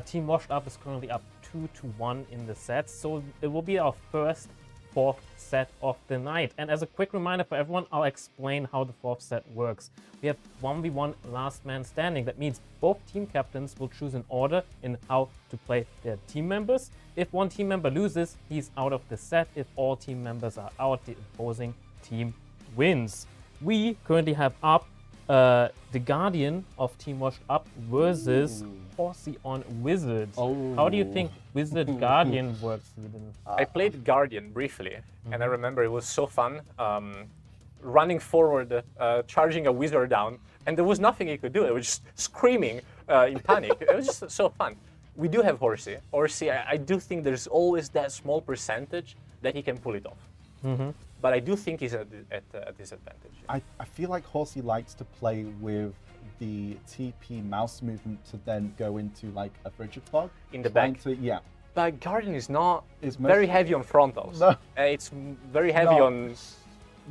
Team Washed Up is currently up 2-1 in the set. So it will be our first fourth set of the night. And as a quick reminder for everyone, I'll explain how the fourth set works. We have 1v1 last man standing. That means both team captains will choose an order in how to play their team members. If one team member loses, he's out of the set. If all team members are out, the opposing team wins. We currently have up the Guardian of Team Washed Up versus Horsey on Wizard. How do you think Wizard Guardian works, Heedun? I played Guardian briefly, and I remember it was so fun running forward, charging a wizard down, and there was nothing he could do. It was just screaming in panic. It was just so fun. We do have Horsey. Horsey, I do think there's always that small percentage that he can pull it off. But I do think he's at a disadvantage. I feel like Horsey likes to play with the TP mouse movement to then go into like a frigid fog. In the back? Yeah. But Guardian is not It's very heavy on frontals. No. It's very heavy on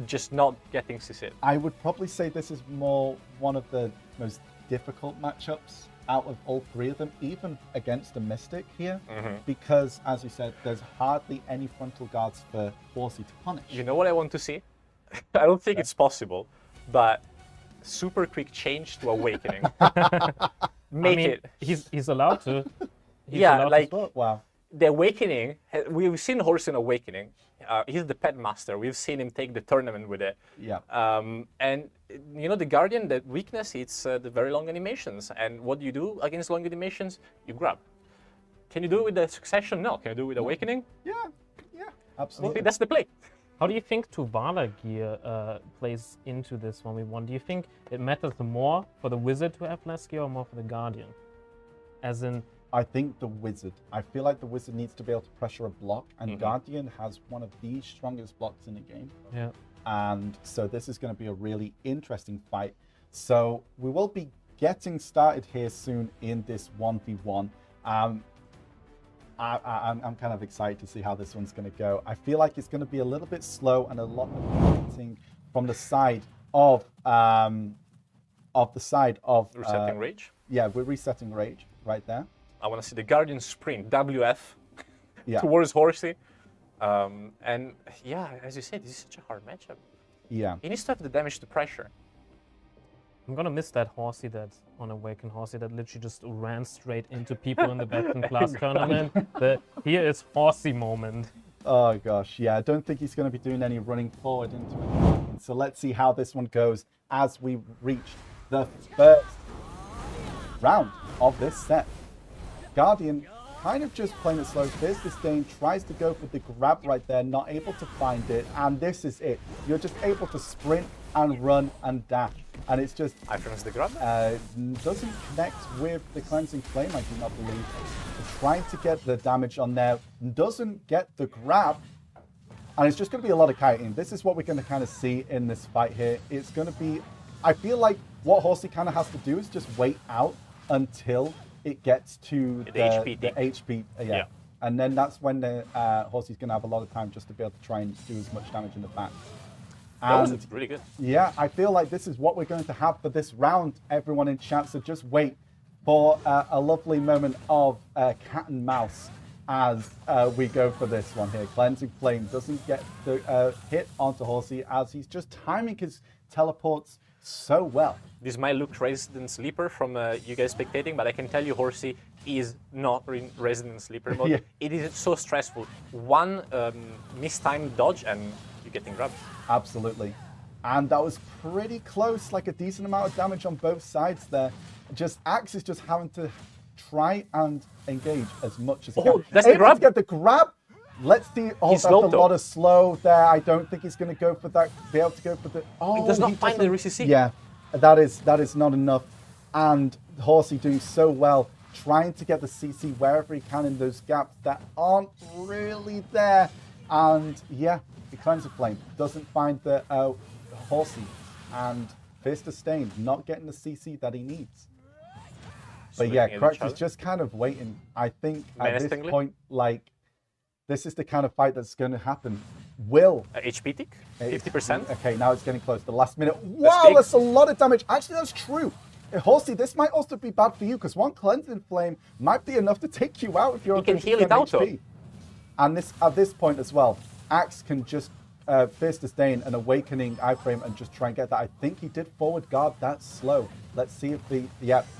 just not getting CC'd. I would probably say this is more one of the most difficult matchups out of all three of them, even against the Mystic here, because, as you said, there's hardly any frontal guards for Horsey to punish. You know what I want to see? I don't think it's possible, but super quick change to Awakening. Make it. He's allowed to. Yeah, like Wow. the Awakening, we've seen Horsey in Awakening. He's the pet master. We've seen him take the tournament with it. Yeah. And you know, the Guardian, the weakness, it's the very long animations. And what do you do against long animations? You grab. Can you do it with the Succession? No. Can you do it with Awakening? Yeah, I absolutely. think that's the play. How do you think Tuvala gear plays into this 1v1? Do you think it matters more for the Wizard to have less gear or more for the Guardian? As in... I think the Wizard. I feel like the Wizard needs to be able to pressure a block, and Guardian has one of the strongest blocks in the game. Yeah. And so this is going to be a really interesting fight. So we will be getting started here soon in this 1v1. I'm kind of excited to see how this one's going to go. I feel like it's going to be a little bit slow and a lot of hitting from the side of Resetting Rage. Yeah, we're resetting Rage right there. I want to see the Guardian sprint, WF, Yeah. towards Horsey. And yeah, as you said, this is such a hard matchup. Yeah. He needs to have the damage to pressure. I'm gonna miss that Horsey that on Awaken Horsey that literally just ran straight into people in the best in class tournament. The here is Horsey moment. Oh gosh, yeah, I don't think he's going to be doing any running forward into it. So let's see how this one goes as we reach the first round of this set. Guardian kind of just playing it slow. Fierce Disdain tries to go for the grab right there, not able to find it, and this is it. You're just able to sprint and run and dash. And it's just the grab. Doesn't connect with the Cleansing Flame, I do not believe. Trying to get the damage on there, doesn't get the grab, and it's just going to be a lot of kiting. This is what we're going to kind of see in this fight here. It's going to be, I feel like what Horsey kind of has to do is just wait out until it gets to the HP. Yeah. And then that's when the Horsey's going to have a lot of time just to be able to try and do as much damage in the back. That was really good. Yeah, I feel like this is what we're going to have for this round, everyone in chat. So just wait for a lovely moment of cat and mouse as we go for this one here. Cleansing Flame doesn't get the hit onto Horsey as he's just timing his teleports so well. This might look Resident Sleeper from you guys spectating, but I can tell you Horsey is not in Resident Sleeper mode. Yeah. It is so stressful. One mistimed dodge and you're getting grabbed. Absolutely. And that was pretty close, like a decent amount of damage on both sides there. Just Axe is just having to try and engage as much as he can. That's the grab. To get the grab. Let's see. Oh, He's that's slow, a lot of slow there. I don't think he's going to go for that. Be able to go for the. Oh, He does not find the RCC. Yeah, that is not enough. And Horsey doing so well, trying to get the CC wherever he can in those gaps that aren't really there. And yeah, the Cleanser Flame doesn't find the Horsey, and Fierce Disdain not getting the CC that he needs. But yeah, Crux is just kind of waiting. I think at this point, like, this is the kind of fight that's going to happen. Will HP tick? 50%? Okay, now it's getting close to the last minute. Wow, that's a lot of damage. Actually, that's true. Horsey, this might also be bad for you because one Cleansing Flame might be enough to take you out if you're can heal it out HP. And this at this point as well, Axe can just Fierce Disdain and Awakening iframe and just try and get that. I think he did forward guard that slow. Let's see if he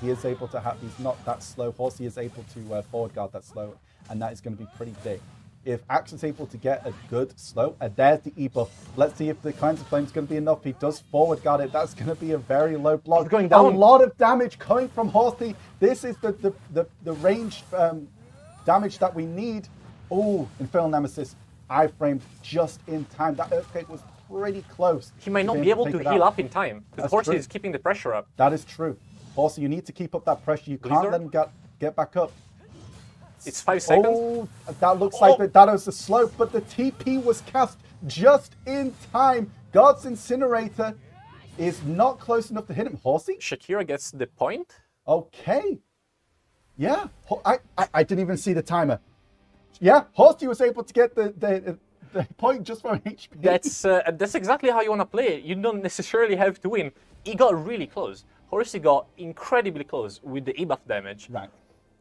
is able to have, he's not that slow. Horsey is able to forward guard that slow, and that is going to be pretty big. If Axe is able to get a good slow, there's the E-buff. Let's see if the Cleanser Flame is going to be enough. He does forward guard it. That's going to be a very low block. He's going down. A lot of damage coming from Horsey. This is the range damage that we need. Oh, Infernal Nemesis. I-framed just in time. That Earthquake was pretty close. He might not be able to heal up in time because Horsey is keeping the pressure up. That is true. Horsey, you need to keep up that pressure. You can't let him get back up. It's 5 seconds. Oh, that looks like that was the slope, but the TP was cast just in time. God's Incinerator is not close enough to hit him. Horsey? Shakira gets the point. Okay. Yeah. I didn't even see the timer. Yeah, Horsey was able to get the point just from HP. That's exactly how you want to play it. You don't necessarily have to win. He got really close. Horsey got incredibly close with the E-buff damage. Right.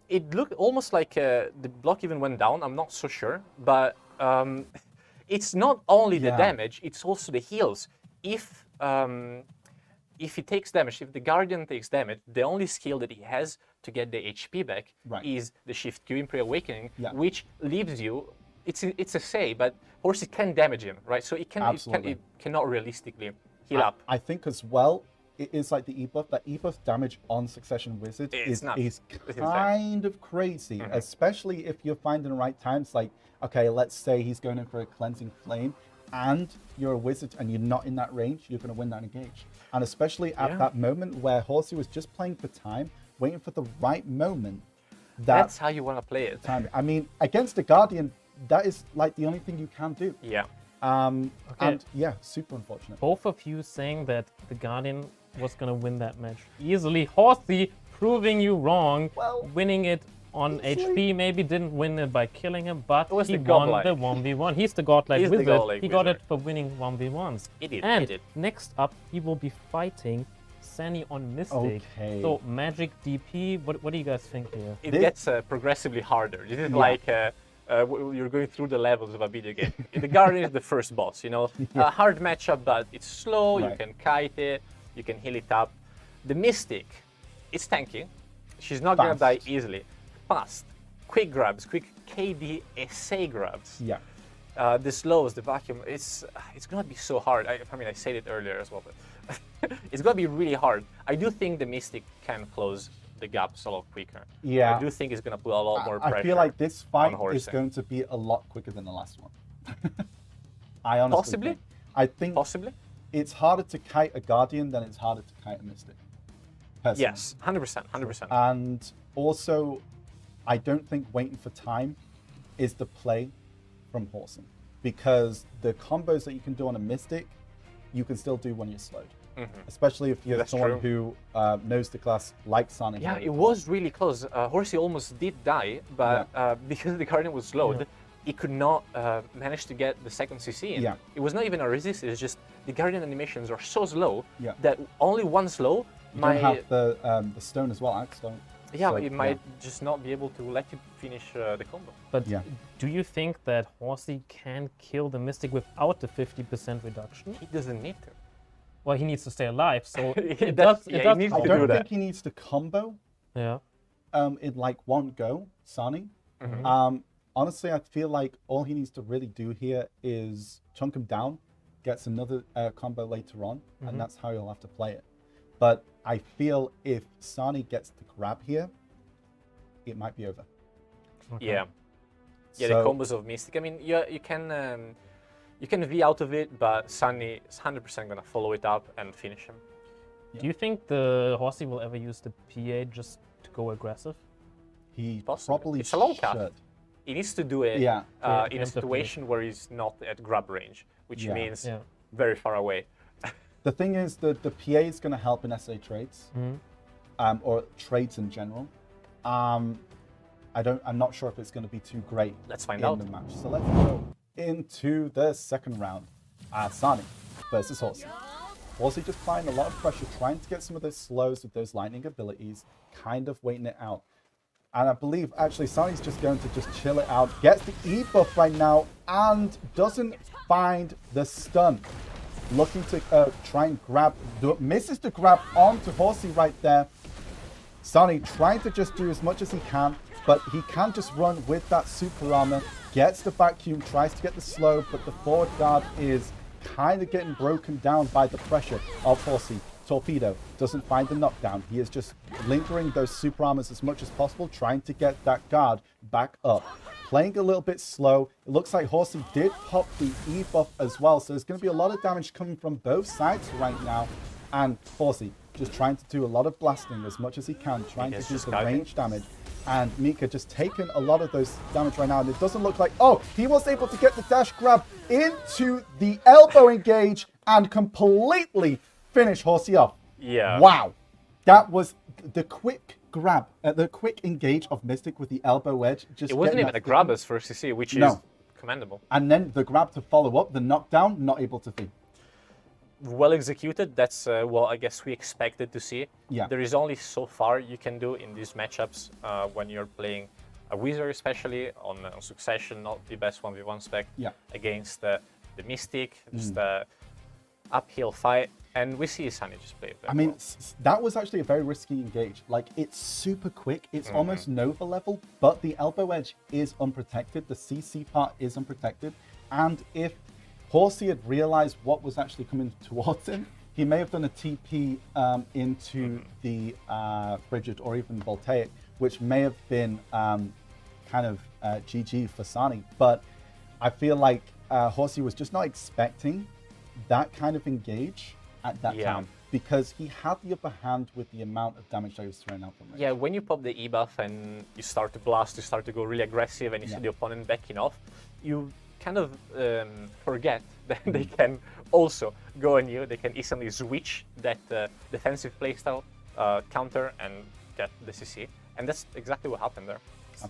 It looked almost like the block even went down. I'm not so sure. But it's not only the damage, it's also the heals. If he takes damage, if the Guardian takes damage, the only skill that he has to get the HP back is the Shift Q in Pre-Awakening, which leaves you, it's a say, but Horsey can damage him, right? So it cannot realistically heal up. I think as well, it is like the E-buff. That E-buff damage on Succession Wizard is kind of crazy, especially if you're finding the right times. Like, okay, let's say he's going in for a Cleansing Flame, and you're a wizard and you're not in that range, you're going to win that engage. And especially at that moment where Horsey was just playing for time, waiting for the right moment. That's how you want to play it. Time. I mean, against the Guardian, that is like the only thing you can do. Yeah. And yeah, super unfortunate. Both of you saying that the Guardian was going to win that match easily. Horsey proving you wrong, winning it on HP, maybe didn't win it by killing him, but he won the 1v1. He's the godlike wizard. He got it for winning 1v1s. And next up, he will be fighting Sani on Mystic. Okay. So Magic DP, what do you guys think here? It gets progressively harder. This is like You're going through the levels of a video game. The Guardian is the first boss, you know. A hard matchup, but it's slow, you can kite it, you can heal it up. The Mystic, it's tanky. She's not going to die easily. Fast, quick grabs, quick KD SA grabs. Yeah. The slows, the vacuum, it's going to be so hard. I mean, I said it earlier as well, but it's going to be really hard. I do think the Mystic can close the gaps a lot quicker. Yeah. I do think it's going to put a lot more pressure. I feel like this fight is Horsey. going to be a lot quicker than the last one. I honestly Possibly? think. I think Possibly? it's harder to kite a Guardian than it's harder to kite a Mystic. Personally. Yes, 100%, 100%. And also, I don't think waiting for time is the play from Horsey, because the combos that you can do on a Mystic, you can still do when you're slowed. Especially if you're someone who knows the class like Sonic. Yeah, it was really close. Horsey almost did die, but because the Guardian was slowed, he could not manage to get the second CC in. Yeah. It was not even a resist, it's just the Guardian animations are so slow Yeah. that only one slow You might... don't have the stone as well, Axe Stone. Yeah, So, it might just not be able to let you finish the combo. But Yeah. do you think that Horsey can kill the Mystic without the 50% reduction? He doesn't need to. Well, he needs to stay alive, so it That's- does. yeah, It he does. needs I to don't do think that. he needs to combo Yeah. in like one go, Sani. Honestly, I feel like all he needs to really do here is chunk him down, gets another combo later on, and that's how he'll have to play it. But I feel if Sani gets the grab here, it might be over. Okay. Yeah. Yeah, So- the combos of Mystic. I mean, you can V out of it, but Sunny is 100% gonna follow it up and finish him. Do you think the Horsey will ever use the PA just to go aggressive? He Possibly. probably It's a long should. cat. He needs to do it Yeah. in a situation where he's not at grab range, which Yeah. means Yeah. very far away. The thing is that the PA is going to help in SA trades, or trades in general. I'm not sure if it's going to be too great Let's find in out. the match. So let's go into the second round. Sani versus Horsey. Horsey just applying a lot of pressure, trying to get some of those slows with those lightning abilities, kind of waiting it out. And I believe actually Sani's just going to just chill it out, gets the E buff right now, and doesn't find the stun. Looking to try and grab, misses the grab onto Horsey right there. Sani trying to just do as much as he can, but he can just run with that super armor, gets the vacuum, tries to get the slow, but the forward guard is kind of getting broken down by the pressure of Horsey. Torpedo doesn't find the knockdown. He is just lingering those super armors as much as possible, trying to get that guard back up. Playing a little bit slow. It looks like Horsey did pop the E buff as well, so there's going to be a lot of damage coming from both sides right now. And Horsey just trying to do a lot of blasting as much as he can, trying to do the range damage. And Mika just taking a lot of those damage right now, and it doesn't look like... Oh, he was able to get the dash grab into the elbow engage and completely finish Horsey off. Yeah. Wow. That was the quick grab, the quick engage of Mystic with the elbow wedge. Just It wasn't getting even that a grab as for CC, which is commendable. And then the grab to follow up, the knockdown, not able to feed. Well executed, that's what I guess we expected to see. Yeah. There is only so far you can do in these matchups when you're playing a Wizard, especially on Succession, not the best 1v1 spec, against the Mystic, just uphill fight. And we see Sunny just play it very I mean, well. that was actually a very risky engage. Like, it's super quick. It's almost Nova level, but the elbow edge is unprotected. The CC part is unprotected. And if Horsey had realized what was actually coming towards him, he may have done a TP into the Frigid or even Voltaic, which may have been kind of GG for Sani. But I feel like Horsey was just not expecting that kind of engage at that time, because he had the upper hand with the amount of damage that he was throwing out from range. Yeah, when you pop the E buff and you start to blast, you start to go really aggressive, and you see the opponent backing off, you kind of forget that they can also go on you. They can easily switch that defensive playstyle counter and get the CC, and that's exactly what happened there.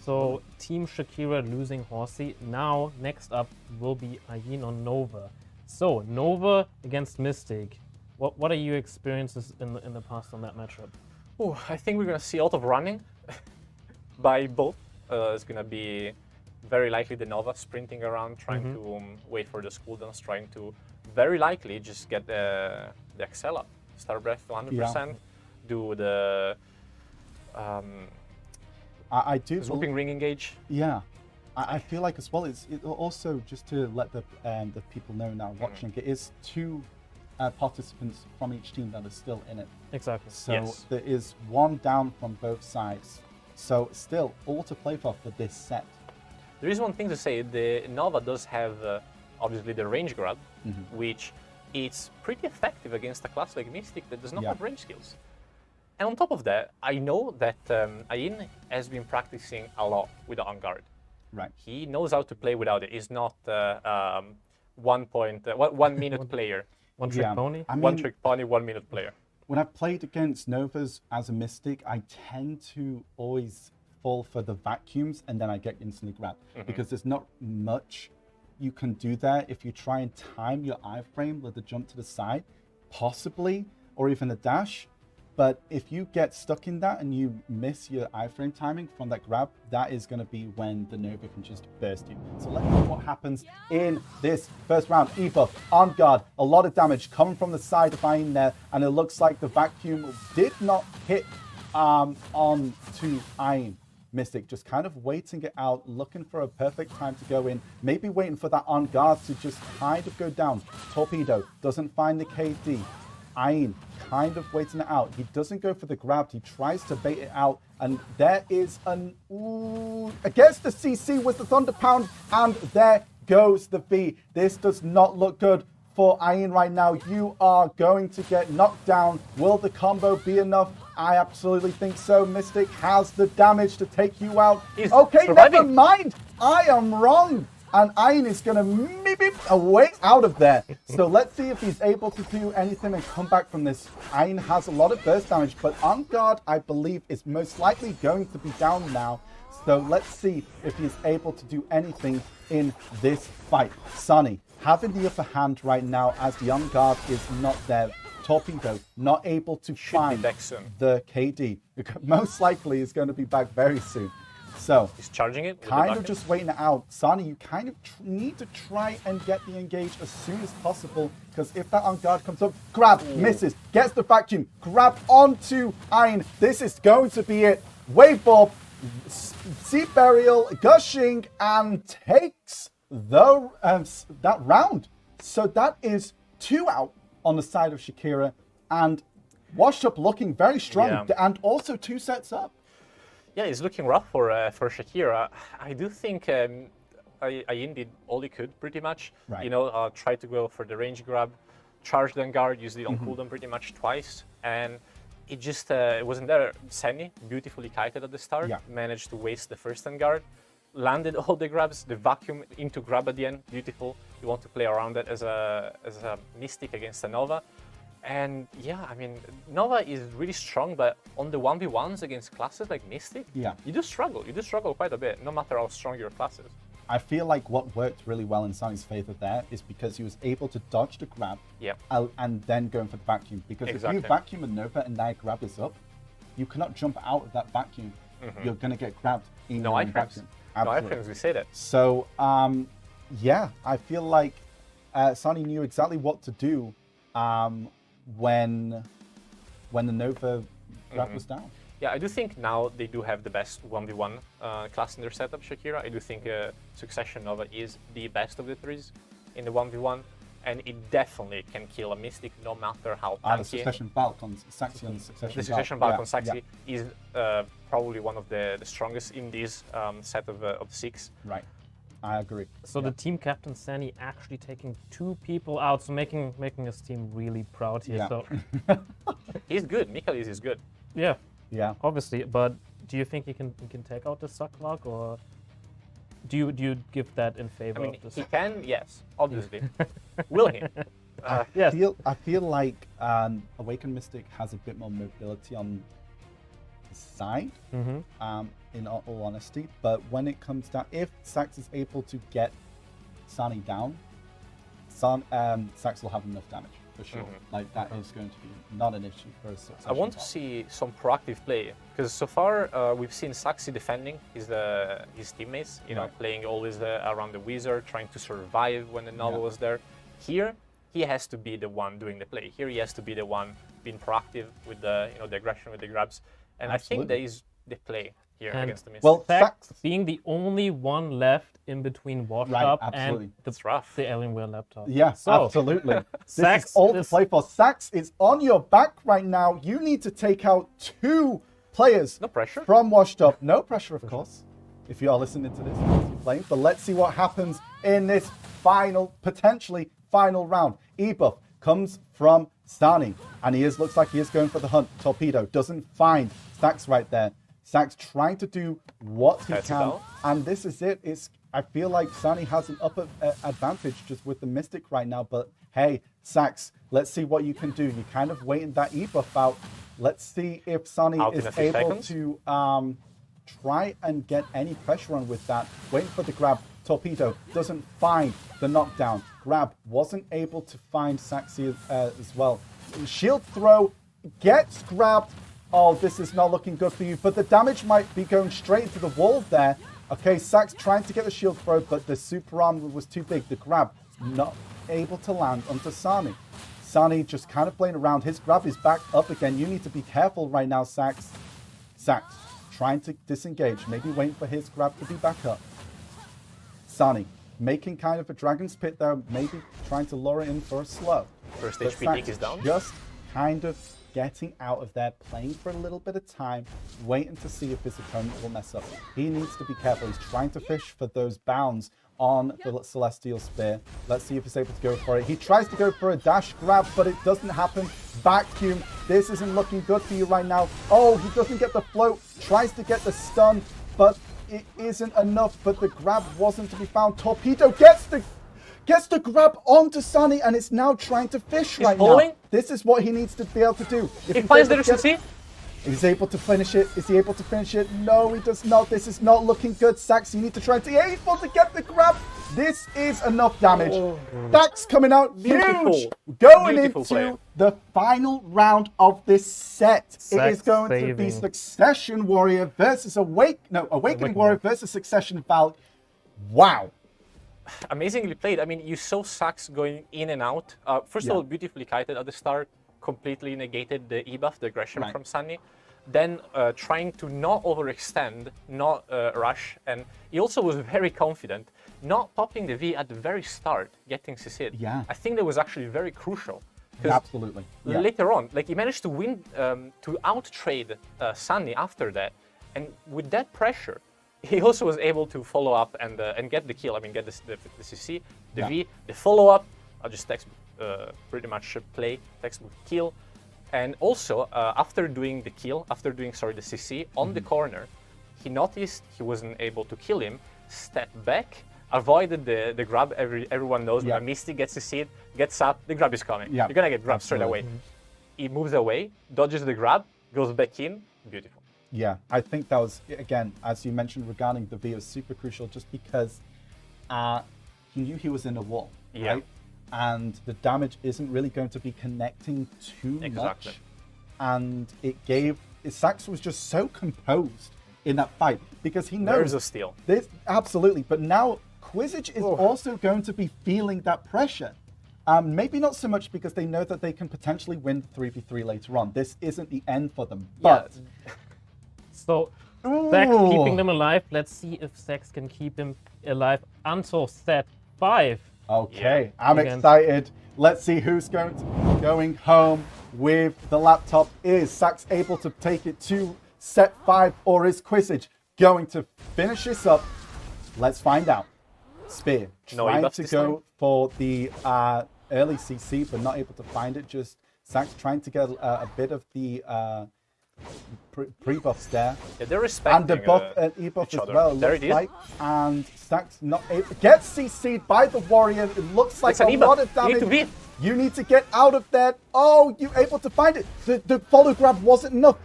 So Team Shakira losing Horsey. Now next up will be Ayin on Nova. So Nova against Mystic. What are your experiences in the past on that matchup? Oh, I think we're gonna see a lot of running by both. It's gonna be very likely the Nova sprinting around, trying to wait for the cooldowns, trying to very likely just get the Excel up, Star Breath to 100%, do the I do. Swooping Ring engage. Yeah. I feel like as well, it's also just to let the people know now watching, it is 2 participants from each team that are still in it. Exactly. So there is 1 down from both sides. So still all to play for this set. There is one thing to say, the Nova does have obviously the range grab, which is pretty effective against a class like Mystic that does not have range skills. And on top of that, I know that Ayin has been practicing a lot with the On Guard. Right. He knows how to play without it. He's not 1 minute player. One trick pony? I mean, 1 trick pony, 1 minute player. when I've played against Novas as a Mystic, I tend to always fall for the vacuums and then I get instantly grabbed because there's not much you can do there. If you try and time your iframe with a jump to the side, possibly, or even a dash. But if you get stuck in that and you miss your iframe timing from that grab, that is going to be when the Nova can just burst you. So let's see what happens in this first round. E-buff, on guard, a lot of damage coming from the side of Ayin there, and it looks like the vacuum did not hit on to Ayin. Mystic just kind of waiting it out, looking for a perfect time to go in, maybe waiting for that on guard to just kind of go down. Torpedo doesn't find the KD. Ayin kind of waiting it out. He doesn't go for the grab. He tries to bait it out. And there is an... Ooh, against the CC with the Thunder Pound. And there goes the V. This does not look good for Ayin right now. You are going to get knocked down. Will the combo be enough? I absolutely think so. Mystic has the damage to take you out. He's okay, surviving. never mind. I am wrong. And Ayin is going to maybe away out of there. So let's see if he's able to do anything and come back from this. Ayin has a lot of burst damage, but on guard, I believe, is most likely going to be down now. So let's see if he's able to do anything in this fight. Sunny having the upper hand right now as the on guard is not there. Torpedo not able to find the KD. Most likely is going to be back very soon. So he's charging it. Kind of just waiting it out. Sani, you kind of need to try and get the engage as soon as possible, because if that on guard comes up, grab, misses, gets the vacuum, grab onto Ayin. This is going to be it. Wave Orb, Sea Burial, Gushing, and takes the that round. So that is 2 out on the side of Shakira, and Washed Up looking very strong, and also 2 sets up. Yeah, it's looking rough for Shakira. I do think Ayin did all he could, pretty much. Right. You know, try to go for the range grab, charge the guard, use the on cooldown pretty much twice, and it just it wasn't there. Seni, beautifully kited at the start, managed to waste the first guard, landed all the grabs, the vacuum into grab at the end, beautiful. You want to play around that as a Mystic against a Nova. And yeah, I mean, Nova is really strong, but on the 1v1s against classes like Mystic, you do struggle. You do struggle quite a bit, no matter how strong your class is. I feel like what worked really well in Sunny's favor there is because he was able to dodge the grab and then going for the vacuum. Because if you vacuum a Nova and that grab is up, you cannot jump out of that vacuum. You're going to get grabbed in the vacuum. No iframes, we say that. So, yeah, I feel like Sunny knew exactly what to do when the Nova grab was down. Yeah, I do think now they do have the best 1v1 class in their setup, Shakira. I do think Succession Nova is the best of the 3s in the 1v1, and it definitely can kill a Mystic no matter how tanky. The Succession Balk on Saxi on Succession. The Succession Balk on Saxi is probably one of the strongest in this set of 6. Right. I agree. So the team captain Sani actually taking 2 people out, so making his team really proud here. So he's good. Mikalis is good. Yeah. Yeah. Obviously, but do you think he can take out the Sucklog, or do you give that in favor? I mean, of this? he can, yes, obviously. Will he? Yes. I feel like Awakened Mystic has a bit more mobility on his side. In all honesty, but when it comes down, if Sax is able to get Sani down, Sax will have enough damage. for sure. Like that is going to be not an issue for us. I want to see some proactive play because so far we've seen Saxi defending his teammates, you know, playing always around the wizard, trying to survive when the Nova was there. Here, he has to be the one doing the play. Here, he has to be the one being proactive with the the aggression, with the grabs, and I think there is the play here against the Mystic. Well, Sax being the only one left in between Washed Up and rough. the Alienware laptop. Yeah, so, absolutely. Sax this is all to play for. Sax is on your back right now. You need to take out 2 players. No pressure. From Washed Up. No pressure, of course, if you are listening to this whilst you're playing. But let's see what happens in this potentially final round. E-buff comes from Sani, and looks like he is going for the hunt. Torpedo doesn't find Sax right there. Sax trying to do what he can, and this is it. I feel like Sani has an upper advantage just with the Mystic right now, but hey, Sax, let's see what you can do. You're kind of waiting that E-buff out. Let's see if Sani is able to try and get any pressure on with that. Waiting for the grab. Torpedo doesn't find the knockdown. Grab wasn't able to find Saxi as well. Shield throw gets grabbed. Oh, this is not looking good for you, but the damage might be going straight into the wall there. Okay, Sax trying to get the shield throw, but the super armor was too big. The grab not able to land onto Sani. Sani just kind of playing around. His grab is back up again. You need to be careful right now, Sax. Sax trying to disengage, maybe waiting for his grab to be back up. Sani making kind of a dragon's pit there, maybe trying to lure it in for a slow. First HP tick is down. Just kind of getting out of there, playing for a little bit of time, waiting to see if his opponent will mess up. He needs to be careful. He's trying to fish for those bounds on the Celestial Spear. Let's see if he's able to go for it. He tries to go for a dash grab, but it doesn't happen. Vacuum. This isn't looking good for you right now. Oh, he doesn't get the float. Tries to get the stun, but it isn't enough. But the grab wasn't to be found. Torpedo gets the grab onto Sani, and it's now trying to fish right now. This is what he needs to be able to do. If he finds the RCC? He's able to finish it. Is he able to finish it? No, he does not. This is not looking good. Sax, you need to try to able to get the grab. This is enough damage. Sax coming out huge. Going into the final round of this set. It is going to be Succession Warrior versus Awakening Warrior versus Succession Valk. Wow. Amazingly played. I mean, you saw Sax going in and out. First of all, beautifully kited at the start, completely negated the E-buff, the aggression from Sunny. Then trying to not overextend, not rush, and he also was very confident, not popping the V at the very start, getting CC'd. Yeah. I think that was actually very crucial. Absolutely. Yeah. Later on, like he managed to win, to out-trade Sunny after that, and with that pressure, he also was able to follow up and get the kill. I mean, get the CC, the V, the follow-up. I'll just pretty much play, textbook kill. And also, after doing the kill, the CC on the corner, he noticed he wasn't able to kill him, stepped back, avoided the grab. Everyone knows when a Mystic gets CC'd, gets up, the grab is coming. You're gonna get grabbed straight away. He moves away, dodges the grab, goes back in, beautiful. Yeah, I think that was, again, as you mentioned regarding the V, it was super crucial just because he knew he was in a wall, right? And the damage isn't really going to be connecting too much. And Sax was just so composed in that fight because he knows Nerves of steel. Absolutely, but now Quizage is also going to be feeling that pressure. Maybe not so much because they know that they can potentially win 3v3 later on. This isn't the end for them, but... So, Sax keeping them alive. Let's see if Sax can keep him alive until set 5. Okay, I'm excited. Let's see who's going home with the laptop. Is Sax able to take it to set 5, or is Quizage going to finish this up? Let's find out. Spear trying to go for the early CC, but not able to find it. Just Sax trying to get a bit of the pre-buffs there. Yeah, they're respecting and the buff and e-buff as well. There it is. Like, and Sax not able gets CC'd by the warrior. It looks like a lot of damage. You need to get out of there. Oh, you able to find it. The follow grab wasn't enough.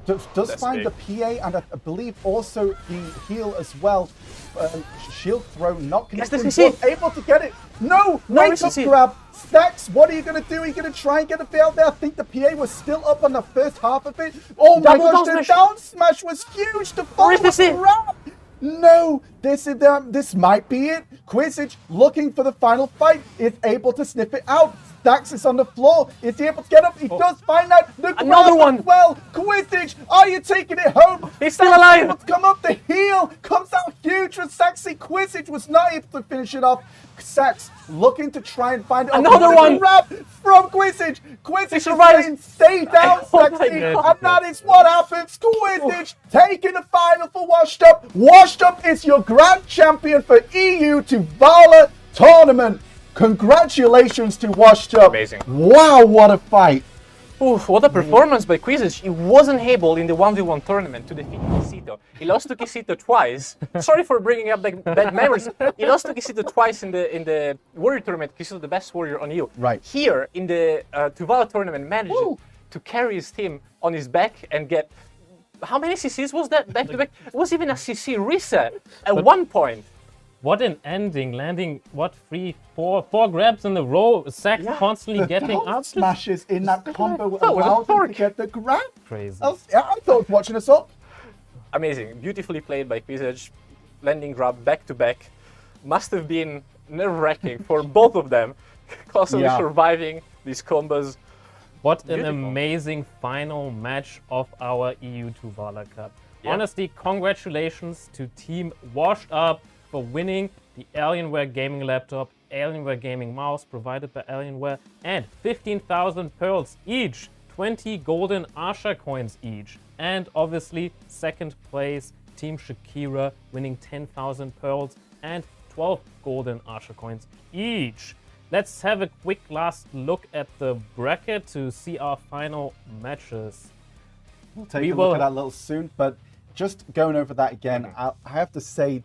Does find the PA and I believe also the heal as well. Shield throw not connected. Was able to get it. No, wait up grab Stacks, what are you going to do? Are you going to try and get a fail there? I think the PA was still up on the first half of it. Oh my gosh, the down smash was huge. The follow grab. No, this might be it. Quizage looking for the final fight, is able to sniff it out. Stacks is on the floor. Is he able to get up? He does find out the Another one. as well. Quizage, are you taking it home? He's still alive. Able to come up the heel. Comes out huge for Saxy. Quizage was not able to finish it off. Sax looking to try and find another one. Grab from Quizage. Quizage survives. is stay down, Saxy. God. And that is what happens. Quizage taking the final for Washed Up. Washed Up is your grand champion for EU Tuvala tournament. Congratulations to Washed Up. Amazing. Wow, what a fight. Oof, what a performance by Quizage. He wasn't able in the 1v1 tournament to defeat Kisito. He lost to Kisito twice. Sorry for bringing up like bad memories. He lost to Kisito twice in the Warrior tournament. Kisito, the best warrior on you. Right. Here in the Tuvala tournament, managed to carry his team on his back and get. How many CCs was that back to back? It was even a CC reset at one point. What an ending, landing, what, four grabs in a row, Sax constantly getting down up. smashes in that combo That was a allowed him to torque. get the grab. Crazy. I thought watching us up. Amazing, beautifully played by Quizage, landing grab back to back. Must have been nerve-wracking for both of them, constantly surviving these combos. What an Beautiful. amazing final match of our EU Tuvala Cup. Yeah. Honestly, congratulations to Team Washed Up for winning the Alienware gaming laptop, Alienware gaming mouse provided by Alienware, and 15,000 pearls each, 20 golden Asha coins each. And obviously, second place, Team Shakira winning 10,000 pearls and 12 golden Asha coins each. Let's have a quick last look at the bracket to see our final matches. We'll take a look at that a little soon, but just going over that again, I have to say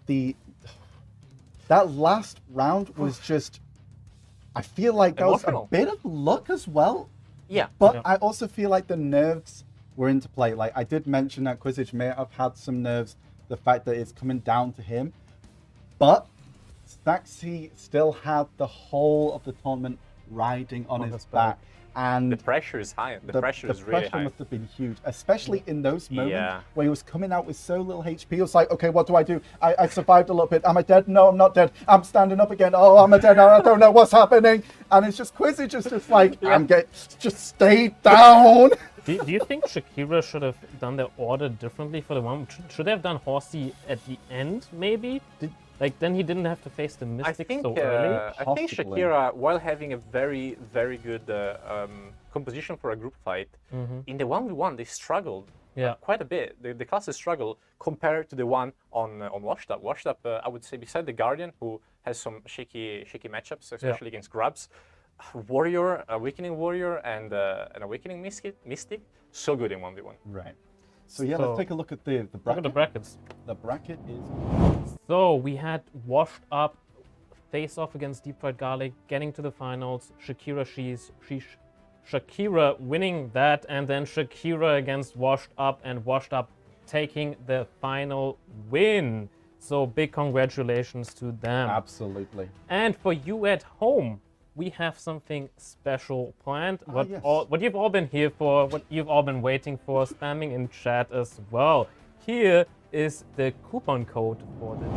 that last round was just, I feel like that was a bit of luck as well. Yeah. But I also feel like the nerves were into play. Like I did mention that Quizage may have had some nerves, the fact that it's coming down to him. But Staxy still had the whole of the tournament riding on his back. And the pressure is high. The pressure is really high. The pressure must have been huge, especially in those moments Yeah. where he was coming out with so little HP. It was like, okay, what do I do? I survived a little bit. Am I dead? No, I'm not dead. I'm standing up again. Oh, I'm dead. I don't know what's happening. And it's just Quizage is just like, just stay down. Do you think Shakira should have done the order differently for the one? Should they have done Horsey at the end, maybe? Then he didn't have to face the Mystic so early? I think Shakira, while having a very, very good composition for a group fight, in the 1v1 they struggled quite a bit. The classes struggle compared to the one on Washed Up. Washed Up, I would say, beside the Guardian, who has some shaky matchups, especially against grabs, Warrior, Awakening Warrior, and an Awakening Mystic, so good in 1v1. Right. So let's take a look at the bracket. Look at the brackets. The bracket is... So we had Washed Up face off against Deep Fried Garlic, getting to the finals. Shakira winning that, and then Shakira against Washed Up, and Washed Up taking the final win. So big congratulations to them. Absolutely. And for you at home, we have something special planned. What you've all been here for, what you've all been waiting for, spamming in chat as well. Here is the coupon code for this.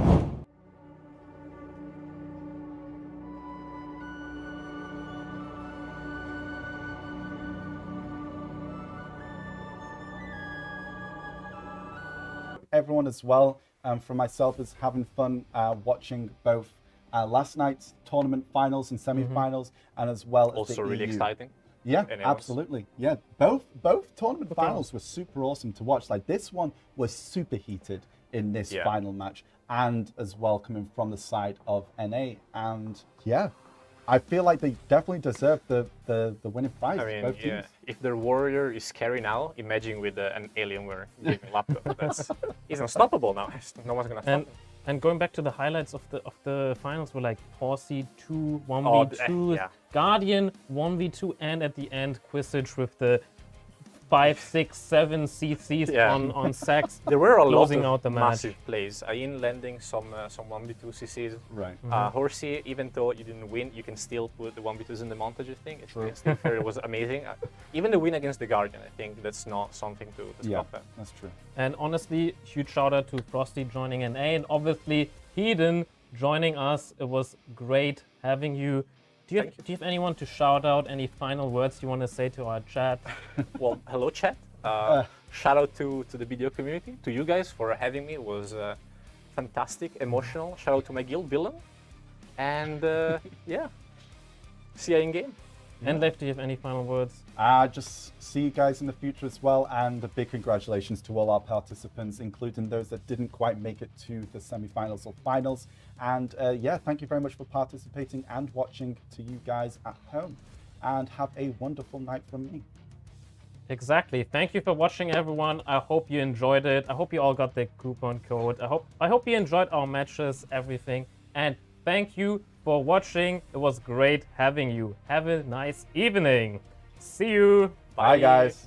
Everyone as well, for myself, is having fun watching both last night's tournament finals and semi-finals, and as well as also the really EU. exciting. Yeah, absolutely. Yeah, both tournament finals were super awesome to watch. Like this one was super heated in this final match, and as well coming from the side of NA. And yeah, I feel like they definitely deserve the winning prize. I mean, both teams. if their warrior is scary now, imagine with an Alienware gaming laptop. He's unstoppable now. No one's gonna stop him. And going back to the highlights of the finals were like Horsey 2, 1v2, Guardian 1v2, and at the end Quizage with the 5, 6, 7 CCs Yeah. on sacks. There were a lot closing of out the match. massive plays. Ayin landing some 1v2 CCs. Right. Horsey, even though you didn't win, you can still put the 1v2s in the montage, I think. True. It's still fair. It was amazing. Even the win against the Guardian, I think that's not something to Yeah, scoff at. that's true. And honestly, huge shout out to Frosty joining NA, and obviously Heedun joining us. It was great having you. Do you have anyone to shout out? Any final words you want to say to our chat? Well, hello, chat. Shout out to the video community, to you guys for having me. It was fantastic, emotional. Shout out to my guild, Villain. And yeah, see you in game. Endlaive, do you have any final words? Just see you guys in the future as well, and a big congratulations to all our participants, including those that didn't quite make it to the semi-finals or finals. And yeah, thank you very much for participating and watching to you guys at home. And have a wonderful night from me. Exactly. Thank you for watching, everyone. I hope you enjoyed it. I hope you all got the coupon code. I hope you enjoyed our matches, everything. And thank you for watching. It was great having you. Have a nice evening. See you. Bye guys.